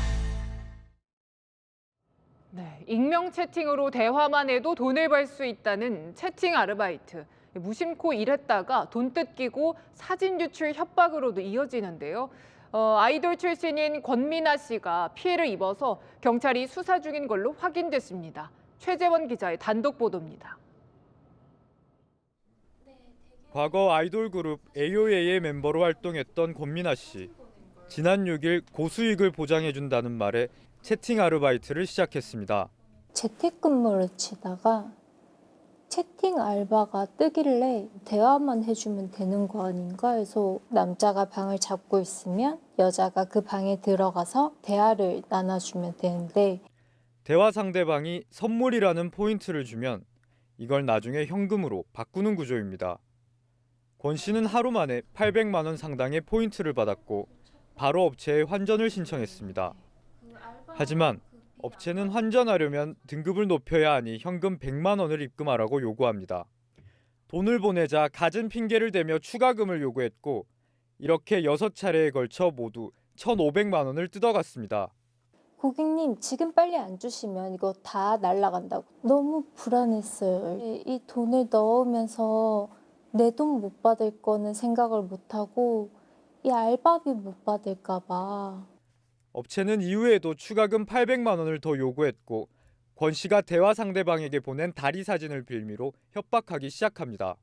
네, 익명 채팅으로 대화만 해도 돈을 벌 수 있다는 채팅 아르바이트. 무심코 일했다가 돈 뜯기고 사진 유출 협박으로도 이어지는데요. 아이돌 출신인 권미나 씨가 피해를 입어서 경찰이 수사 중인 걸로 확인됐습니다. 최재원 기자의 단독 보도입니다. 과거 아이돌 그룹 AOA의 멤버로 활동했던 권미나 씨. 지난 6일 고수익을 보장해준다는 말에 채팅 아르바이트를 시작했습니다. 재택근무를 치다가 채팅 알바가 뜨길래 대화만 해주면 되는 거 아닌가 해서 남자가 방을 잡고 있으면 여자가 그 방에 들어가서 대화를 나눠주면 되는데 대화 상대방이 선물이라는 포인트를 주면 이걸 나중에 현금으로 바꾸는 구조입니다. 권 씨는 하루 만에 800만 원 상당의 포인트를 받았고 바로 업체에 환전을 신청했습니다. 하지만 업체는 환전하려면 등급을 높여야 하니 현금 100만 원을 입금하라고 요구합니다. 돈을 보내자 갖은 핑계를 대며 추가금을 요구했고 이렇게 6차례에 걸쳐 모두 1,500만 원을 뜯어갔습니다. 고객님 지금 빨리 안 주시면 이거 다 날라간다고. 너무 불안했어요. 이 돈을 넣으면서 내 돈 못 받을 거는 생각을 못하고 이 알바비 못 받을까 봐. 업체는 이후에도 추가금 800만 원을 더 요구했고 권 씨가 대화 상대방에게 보낸 다리 사진을 빌미로 협박하기 시작합니다.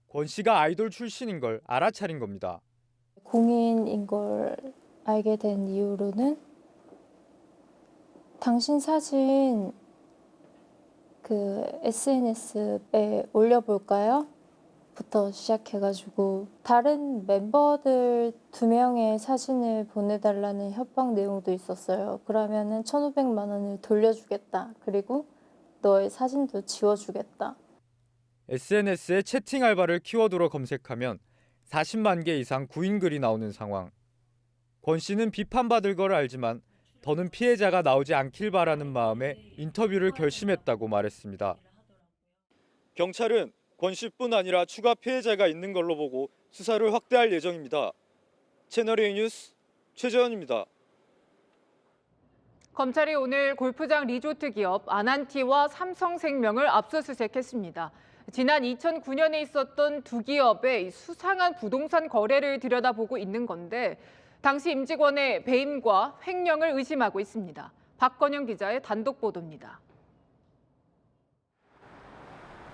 권 씨가 아이돌 출신인 걸 알아차린 겁니다. 공인인 걸 알게 된 이후로는 당신 사진 그 SNS에 올려볼까요? 부터 시작해가지고 다른 멤버들 2명의 사진을 보내달라는 협박 내용도 있었어요. 그러면은 1,500만 원을 돌려주겠다. 그리고 너의 사진도 지워주겠다. SNS에 채팅 알바를 키워드로 검색하면 40만 개 이상 구인 글이 나오는 상황. 권 씨는 비판받을 걸 알지만 더는 피해자가 나오지 않길 바라는 마음에 인터뷰를 결심했다고 말했습니다. 경찰은 권 씨뿐 아니라 추가 피해자가 있는 걸로 보고 수사를 확대할 예정입니다. 채널A 뉴스 최재원입니다. 검찰이 오늘 골프장 리조트 기업 아난티와 삼성생명을 압수수색했습니다. 지난 2009년에 있었던 두 기업의 수상한 부동산 거래를 들여다보고 있는 건데 당시 임직원의 배임과 횡령을 의심하고 있습니다. 박건영 기자의 단독 보도입니다.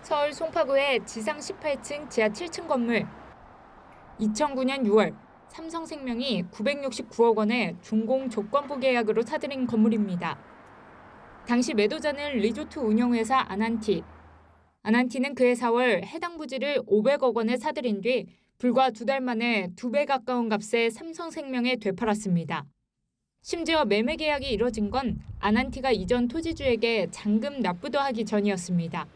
서울 송파구의 지상 18층 지하 7층 건물. 2009년 6월 삼성생명이 969억 원의 준공 조건부 계약으로 사들인 건물입니다. 당시 매도자는 리조트 운영회사 아난티. 아난티는 그해 4월 해당 부지를 500억 원에 사들인 뒤 불과 2달 만에 2배 가까운 값에 삼성생명에 되팔았습니다. 심지어 매매 계약이 이뤄진 건 아난티가 이전 토지주에게 잔금 납부도 하기 전이었습니다.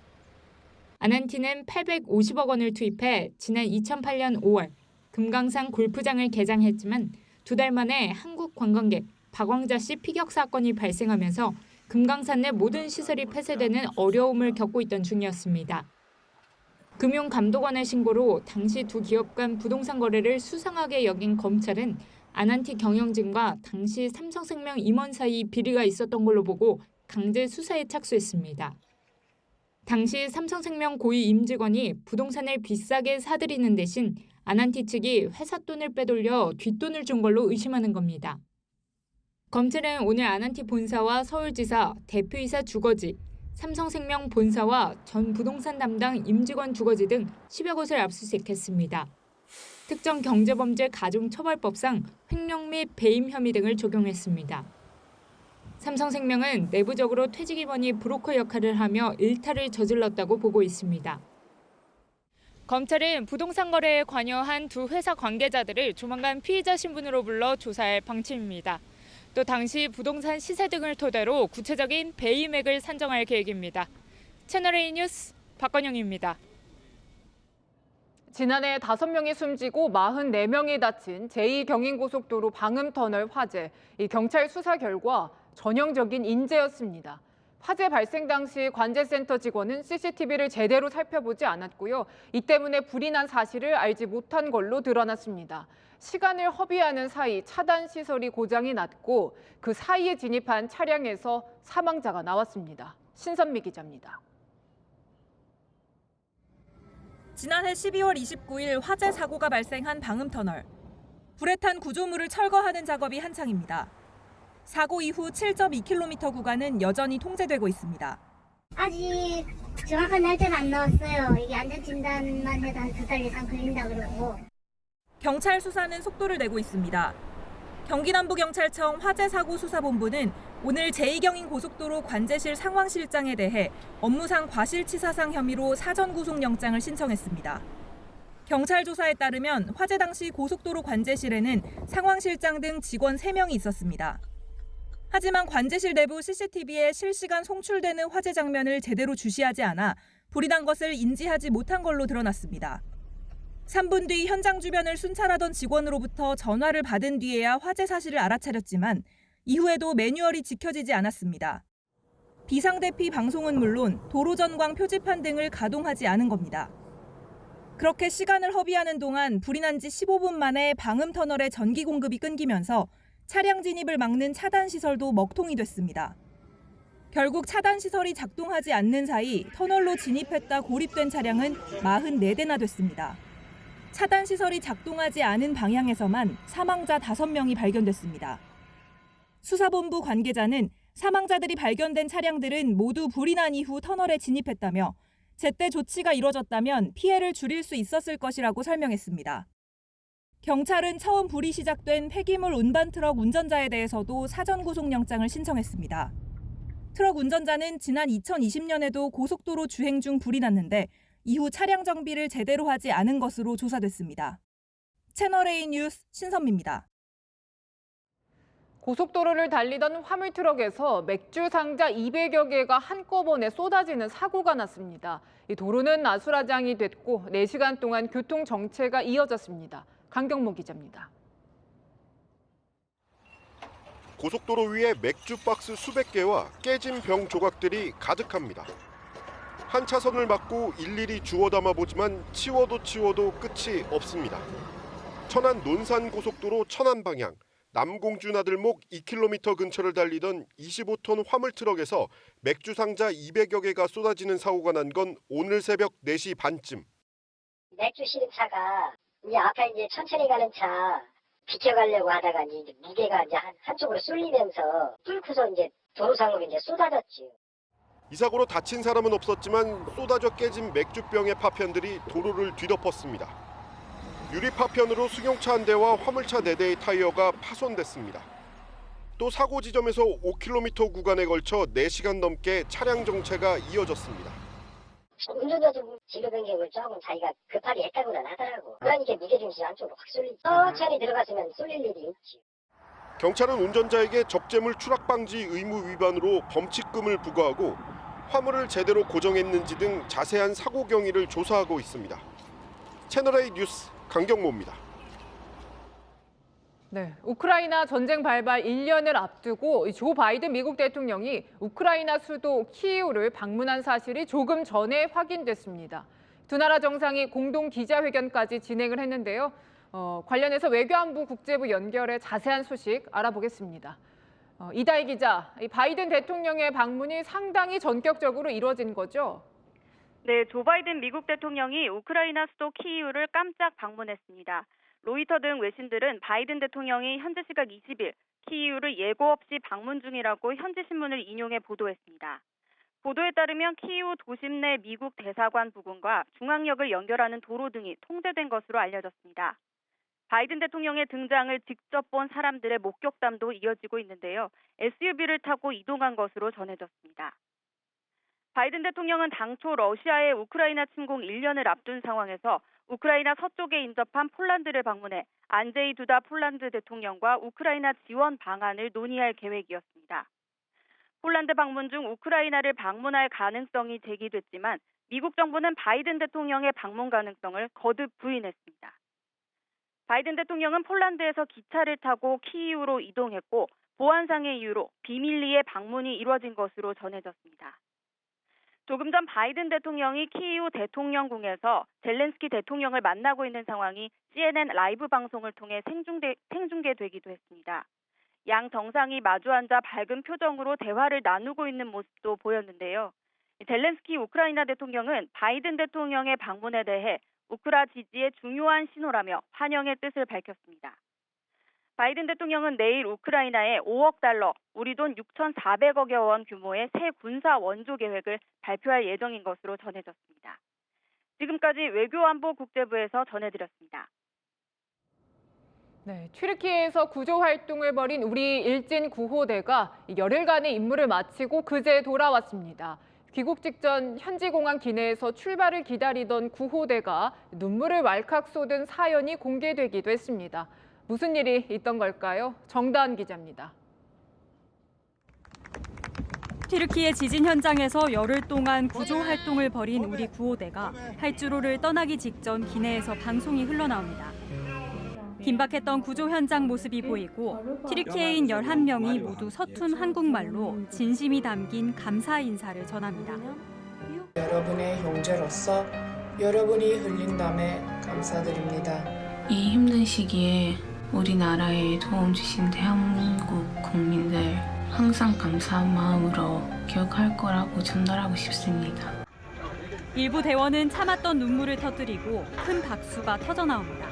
아난티는 850억 원을 투입해 지난 2008년 5월 금강산 골프장을 개장했지만 2달 만에 한국 관광객 박왕자 씨 피격 사건이 발생하면서 금강산 내 모든 시설이 폐쇄되는 어려움을 겪고 있던 중이었습니다. 금융감독원의 신고로 당시 두 기업 간 부동산 거래를 수상하게 여긴 검찰은 아난티 경영진과 당시 삼성생명 임원 사이 비리가 있었던 걸로 보고 강제 수사에 착수했습니다. 당시 삼성생명 고위 임직원이 부동산을 비싸게 사들이는 대신 아난티 측이 회사 돈을 빼돌려 뒷돈을 준 걸로 의심하는 겁니다. 검찰은 오늘 아난티 본사와 서울지사, 대표이사 주거지, 삼성생명 본사와 전 부동산 담당 임직원 주거지 등 10여 곳을 압수수색했습니다. 특정경제범죄가중처벌법상 횡령 및 배임 혐의 등을 적용했습니다. 삼성생명은 내부적으로 퇴직 임원이 브로커 역할을 하며 일탈을 저질렀다고 보고 있습니다. 검찰은 부동산 거래에 관여한 두 회사 관계자들을 조만간 피의자 신분으로 불러 조사할 방침입니다. 또 당시 부동산 시세 등을 토대로 구체적인 배임액을 산정할 계획입니다. 채널A 뉴스 박건영입니다. 지난해 5명이 숨지고 44명이 다친 제2경인고속도로 방음터널 화재. 이 경찰 수사 결과 전형적인 인재였습니다. 화재 발생 당시 관제센터 직원은 CCTV를 제대로 살펴보지 않았고요. 이 때문에 불이 난 사실을 알지 못한 걸로 드러났습니다. 시간을 허비하는 사이 차단 시설이 고장이 났고 그 사이에 진입한 차량에서 사망자가 나왔습니다. 신선미 기자입니다. 지난해 12월 29일 화재 사고가 발생한 방음터널. 불에 탄 구조물을 철거하는 작업이 한창입니다. 사고 이후 7.2km 구간은 여전히 통제되고 있습니다. 아직 정확한 날짜는 안 나왔어요. 이게 안전진단만 해도 한 2달 이상 걸린다 그러고. 경찰 수사는 속도를 내고 있습니다. 경기남부경찰청 화재사고수사본부는 오늘 제2경인고속도로 관제실 상황실장에 대해 업무상 과실치사상 혐의로 사전 구속영장을 신청했습니다. 경찰 조사에 따르면 화재 당시 고속도로 관제실에는 상황실장 등 직원 3명이 있었습니다. 하지만 관제실 내부 CCTV에 실시간 송출되는 화재 장면을 제대로 주시하지 않아 불이 난 것을 인지하지 못한 걸로 드러났습니다. 3분 뒤 현장 주변을 순찰하던 직원으로부터 전화를 받은 뒤에야 화재 사실을 알아차렸지만 이후에도 매뉴얼이 지켜지지 않았습니다. 비상대피 방송은 물론 도로전광 표지판 등을 가동하지 않은 겁니다. 그렇게 시간을 허비하는 동안 불이 난 지 15분 만에 방음터널의 전기 공급이 끊기면서 차량 진입을 막는 차단시설도 먹통이 됐습니다. 결국 차단시설이 작동하지 않는 사이 터널로 진입했다 고립된 차량은 44대나 됐습니다. 차단시설이 작동하지 않은 방향에서만 사망자 5명이 발견됐습니다. 수사본부 관계자는 사망자들이 발견된 차량들은 모두 불이 난 이후 터널에 진입했다며 제때 조치가 이뤄졌다면 피해를 줄일 수 있었을 것이라고 설명했습니다. 경찰은 처음 불이 시작된 폐기물 운반 트럭 운전자에 대해서도 사전 구속영장을 신청했습니다. 트럭 운전자는 지난 2020년에도 고속도로 주행 중 불이 났는데 이후 차량 정비를 제대로 하지 않은 것으로 조사됐습니다. 채널A 뉴스 신선미입니다. 고속도로를 달리던 화물트럭에서 맥주 상자 200여 개가 한꺼번에 쏟아지는 사고가 났습니다. 이 도로는 아수라장이 됐고 4시간 동안 교통 정체가 이어졌습니다. 강경모 기자입니다. 고속도로 위에 맥주 박스 수백 개와 깨진 병 조각들이 가득합니다. 한 차선을 막고 일일이 주워 담아보지만 치워도 끝이 없습니다. 천안 논산 고속도로 천안 방향 남공주 나들목 2km 근처를 달리던 25톤 화물트럭에서 맥주 상자 200여 개가 쏟아지는 사고가 난 건 오늘 새벽 4시 반쯤. 맥주 시름차가 이제 앞에 이제 천천히 가는 차 비켜가려고 하다가 이제 무게가 이제 한쪽으로 쏠리면서 뚫고서 이제 도로상으로 이제 쏟아졌지. 이 사고로 다친 사람은 없었지만 쏟아져 깨진 맥주병의 파편들이 도로를 뒤덮었습니다. 유리 파편으로 승용차 한 대와 화물차 4대의 타이어가 파손됐습니다. 또 사고 지점에서 5km 구간에 걸쳐 4시간 넘게 차량 정체가 이어졌습니다. 운전자도 진로 변경을 조금 자기가 급하게 했다고는 하더라고. 그러니까 무게중심이 한쪽으로 확 쏠리지. 천천히 들어갔으면 쏠릴 일이 없지. 경찰은 운전자에게 적재물 추락 방지 의무 위반으로 범칙금을 부과하고 화물을 제대로 고정했는지 등 자세한 사고 경위를 조사하고 있습니다. 채널A 뉴스 강경모입니다. 네, 우크라이나 전쟁 발발 1년을 앞두고 조 바이든 미국 대통령이 우크라이나 수도 키이우를 방문한 사실이 조금 전에 확인됐습니다. 두 나라 정상이 공동 기자회견까지 진행을 했는데요. 관련해서 외교안보 국제부 연결해 자세한 소식 알아보겠습니다. 이다희 기자, 바이든 대통령의 방문이 상당히 전격적으로 이루어진 거죠? 네, 조 바이든 미국 대통령이 우크라이나 수도 키이우를 깜짝 방문했습니다. 로이터 등 외신들은 바이든 대통령이 현지 시각 20일 키이우를 예고 없이 방문 중이라고 현지 신문을 인용해 보도했습니다. 보도에 따르면 키이우 도심 내 미국 대사관 부근과 중앙역을 연결하는 도로 등이 통제된 것으로 알려졌습니다. 바이든 대통령의 등장을 직접 본 사람들의 목격담도 이어지고 있는데요. SUV를 타고 이동한 것으로 전해졌습니다. 바이든 대통령은 당초 러시아의 우크라이나 침공 1년을 앞둔 상황에서 우크라이나 서쪽에 인접한 폴란드를 방문해 안제이 두다 폴란드 대통령과 우크라이나 지원 방안을 논의할 계획이었습니다. 폴란드 방문 중 우크라이나를 방문할 가능성이 제기됐지만 미국 정부는 바이든 대통령의 방문 가능성을 거듭 부인했습니다. 바이든 대통령은 폴란드에서 기차를 타고 키이우로 이동했고 보안상의 이유로 비밀리에 방문이 이루어진 것으로 전해졌습니다. 조금 전 바이든 대통령이 키이우 대통령궁에서 젤렌스키 대통령을 만나고 있는 상황이 CNN 라이브 방송을 통해 생중계되기도 했습니다. 양 정상이 마주 앉아 밝은 표정으로 대화를 나누고 있는 모습도 보였는데요. 젤렌스키 우크라이나 대통령은 바이든 대통령의 방문에 대해 우크라 지지의 중요한 신호라며 환영의 뜻을 밝혔습니다. 바이든 대통령은 내일 우크라이나에 5억 달러, 우리 돈 6,400억여 원 규모의 새 군사 원조 계획을 발표할 예정인 것으로 전해졌습니다. 지금까지 외교안보 국제부에서 전해드렸습니다. 네, 튀르키예에서 구조 활동을 벌인 우리 일진 구호대가 열흘간의 임무를 마치고 그제 돌아왔습니다. 귀국 직전 현지 공항 기내에서 출발을 기다리던 구호대가 눈물을 왈칵 쏟은 사연이 공개되기도 했습니다. 무슨 일이 있던 걸까요? 정다은 기자입니다. 튀르키예 지진 현장에서 열흘 동안 구조 활동을 벌인 우리 구호대가 활주로를 떠나기 직전 기내에서 방송이 흘러나옵니다. 긴박했던 구조 현장 모습이 보이고 튀르키예인 11명이 모두 서툰 한국말로 진심이 담긴 감사 인사를 전합니다. 여러분의 형제로서 여러분이 흘린 땀에 감사드립니다. 이 힘든 시기에 우리나라에 도움 주신 대한민국 국민들 항상 감사한 마음으로 기억할 거라고 전달하고 싶습니다. 일부 대원은 참았던 눈물을 터뜨리고 큰 박수가 터져나옵니다.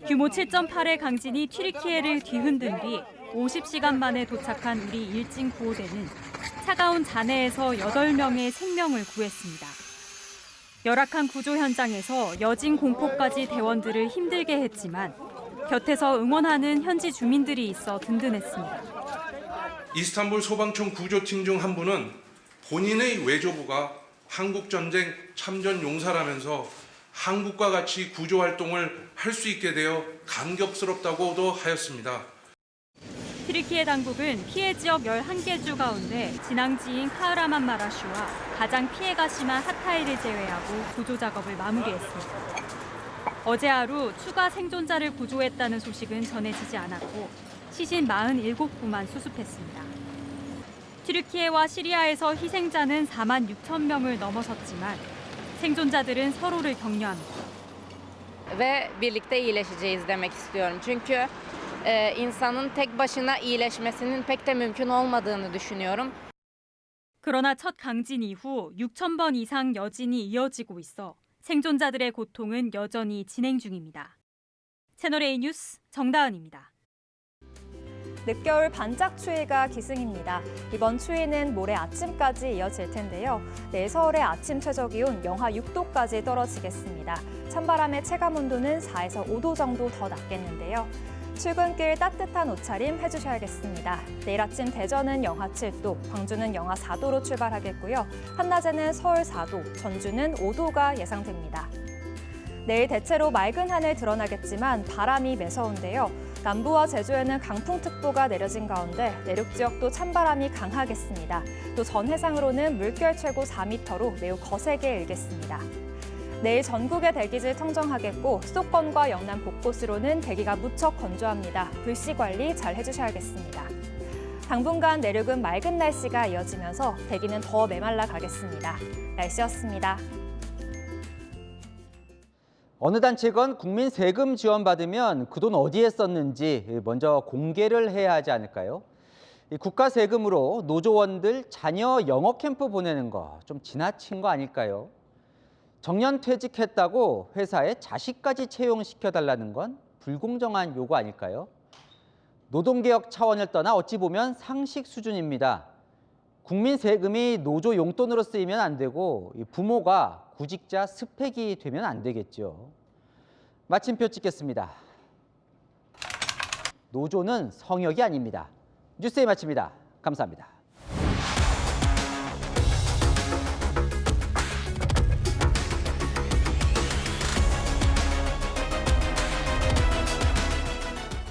규모 7.8의 강진이 튀르키예를 뒤흔든 뒤 50시간 만에 도착한 우리 일진 구호대는 차가운 잔해에서 8명의 생명을 구했습니다. 열악한 구조 현장에서 여진 공포까지 대원들을 힘들게 했지만 곁에서 응원하는 현지 주민들이 있어 든든했습니다. 이스탄불 소방청 구조팀 중 한 분은 본인의 외조부가 한국전쟁 참전 용사라면서 한국과 같이 구조활동을 할 수 있게 되어 감격스럽다고도 하였습니다. 튀르키예 당국은 피해 지역 11개 주 가운데 진앙지인 카흐라만마라슈와 가장 피해가 심한 하타이를 제외하고 구조 작업을 마무리했습니다. 어제 하루 추가 생존자를 구조했다는 소식은 전해지지 않았고 시신 47구만 수습했습니다. 튀르키예와 시리아에서 희생자는 4만 6천 명을 넘어섰지만 생존자들은 서로를 격려합니다. Ve birlikte iyileşeceğiz demek istiyorum. Çünkü insanın tek başına iyileşmesinin pek de mümkün olmadığını düşünüyorum. 그러나 첫 강진 이후 6천 번 이상 여진이 이어지고 있어 생존자들의 고통은 여전히 진행 중입니다. 채널A 뉴스 정다은입니다. 늦겨울 반짝 추위가 기승입니다. 이번 추위는 모레 아침까지 이어질 텐데요. 내일 서울의 아침 최저기온 영하 6도까지 떨어지겠습니다. 찬바람의 체감온도는 4에서 5도 정도 더 낮겠는데요. 출근길 따뜻한 옷차림 해주셔야겠습니다. 내일 아침 대전은 영하 7도, 광주는 영하 4도로 출발하겠고요. 한낮에는 서울 4도, 전주는 5도가 예상됩니다. 내일 대체로 맑은 하늘 드러나겠지만 바람이 매서운데요. 남부와 제주에는 강풍특보가 내려진 가운데 내륙 지역도 찬바람이 강하겠습니다. 또 전해상으로는 물결 최고 4m로 매우 거세게 일겠습니다. 내일 전국의 대기질 청정하겠고 수도권과 영남 곳곳으로는 대기가 무척 건조합니다. 불씨 관리 잘 해주셔야겠습니다. 당분간 내륙은 맑은 날씨가 이어지면서 대기는 더 메말라 가겠습니다. 날씨였습니다. 어느 단체건 국민 세금 지원받으면 그 돈 어디에 썼는지 먼저 공개를 해야 하지 않을까요? 국가 세금으로 노조원들 자녀 영어 캠프 보내는 거 좀 지나친 거 아닐까요? 정년 퇴직했다고 회사에 자식까지 채용시켜달라는 건 불공정한 요구 아닐까요? 노동개혁 차원을 떠나 어찌 보면 상식 수준입니다. 국민 세금이 노조 용돈으로 쓰이면 안 되고 부모가 구직자 스펙이 되면 안 되겠죠. 마침표 찍겠습니다. 노조는 성역이 아닙니다. 뉴스에 마칩니다. 감사합니다.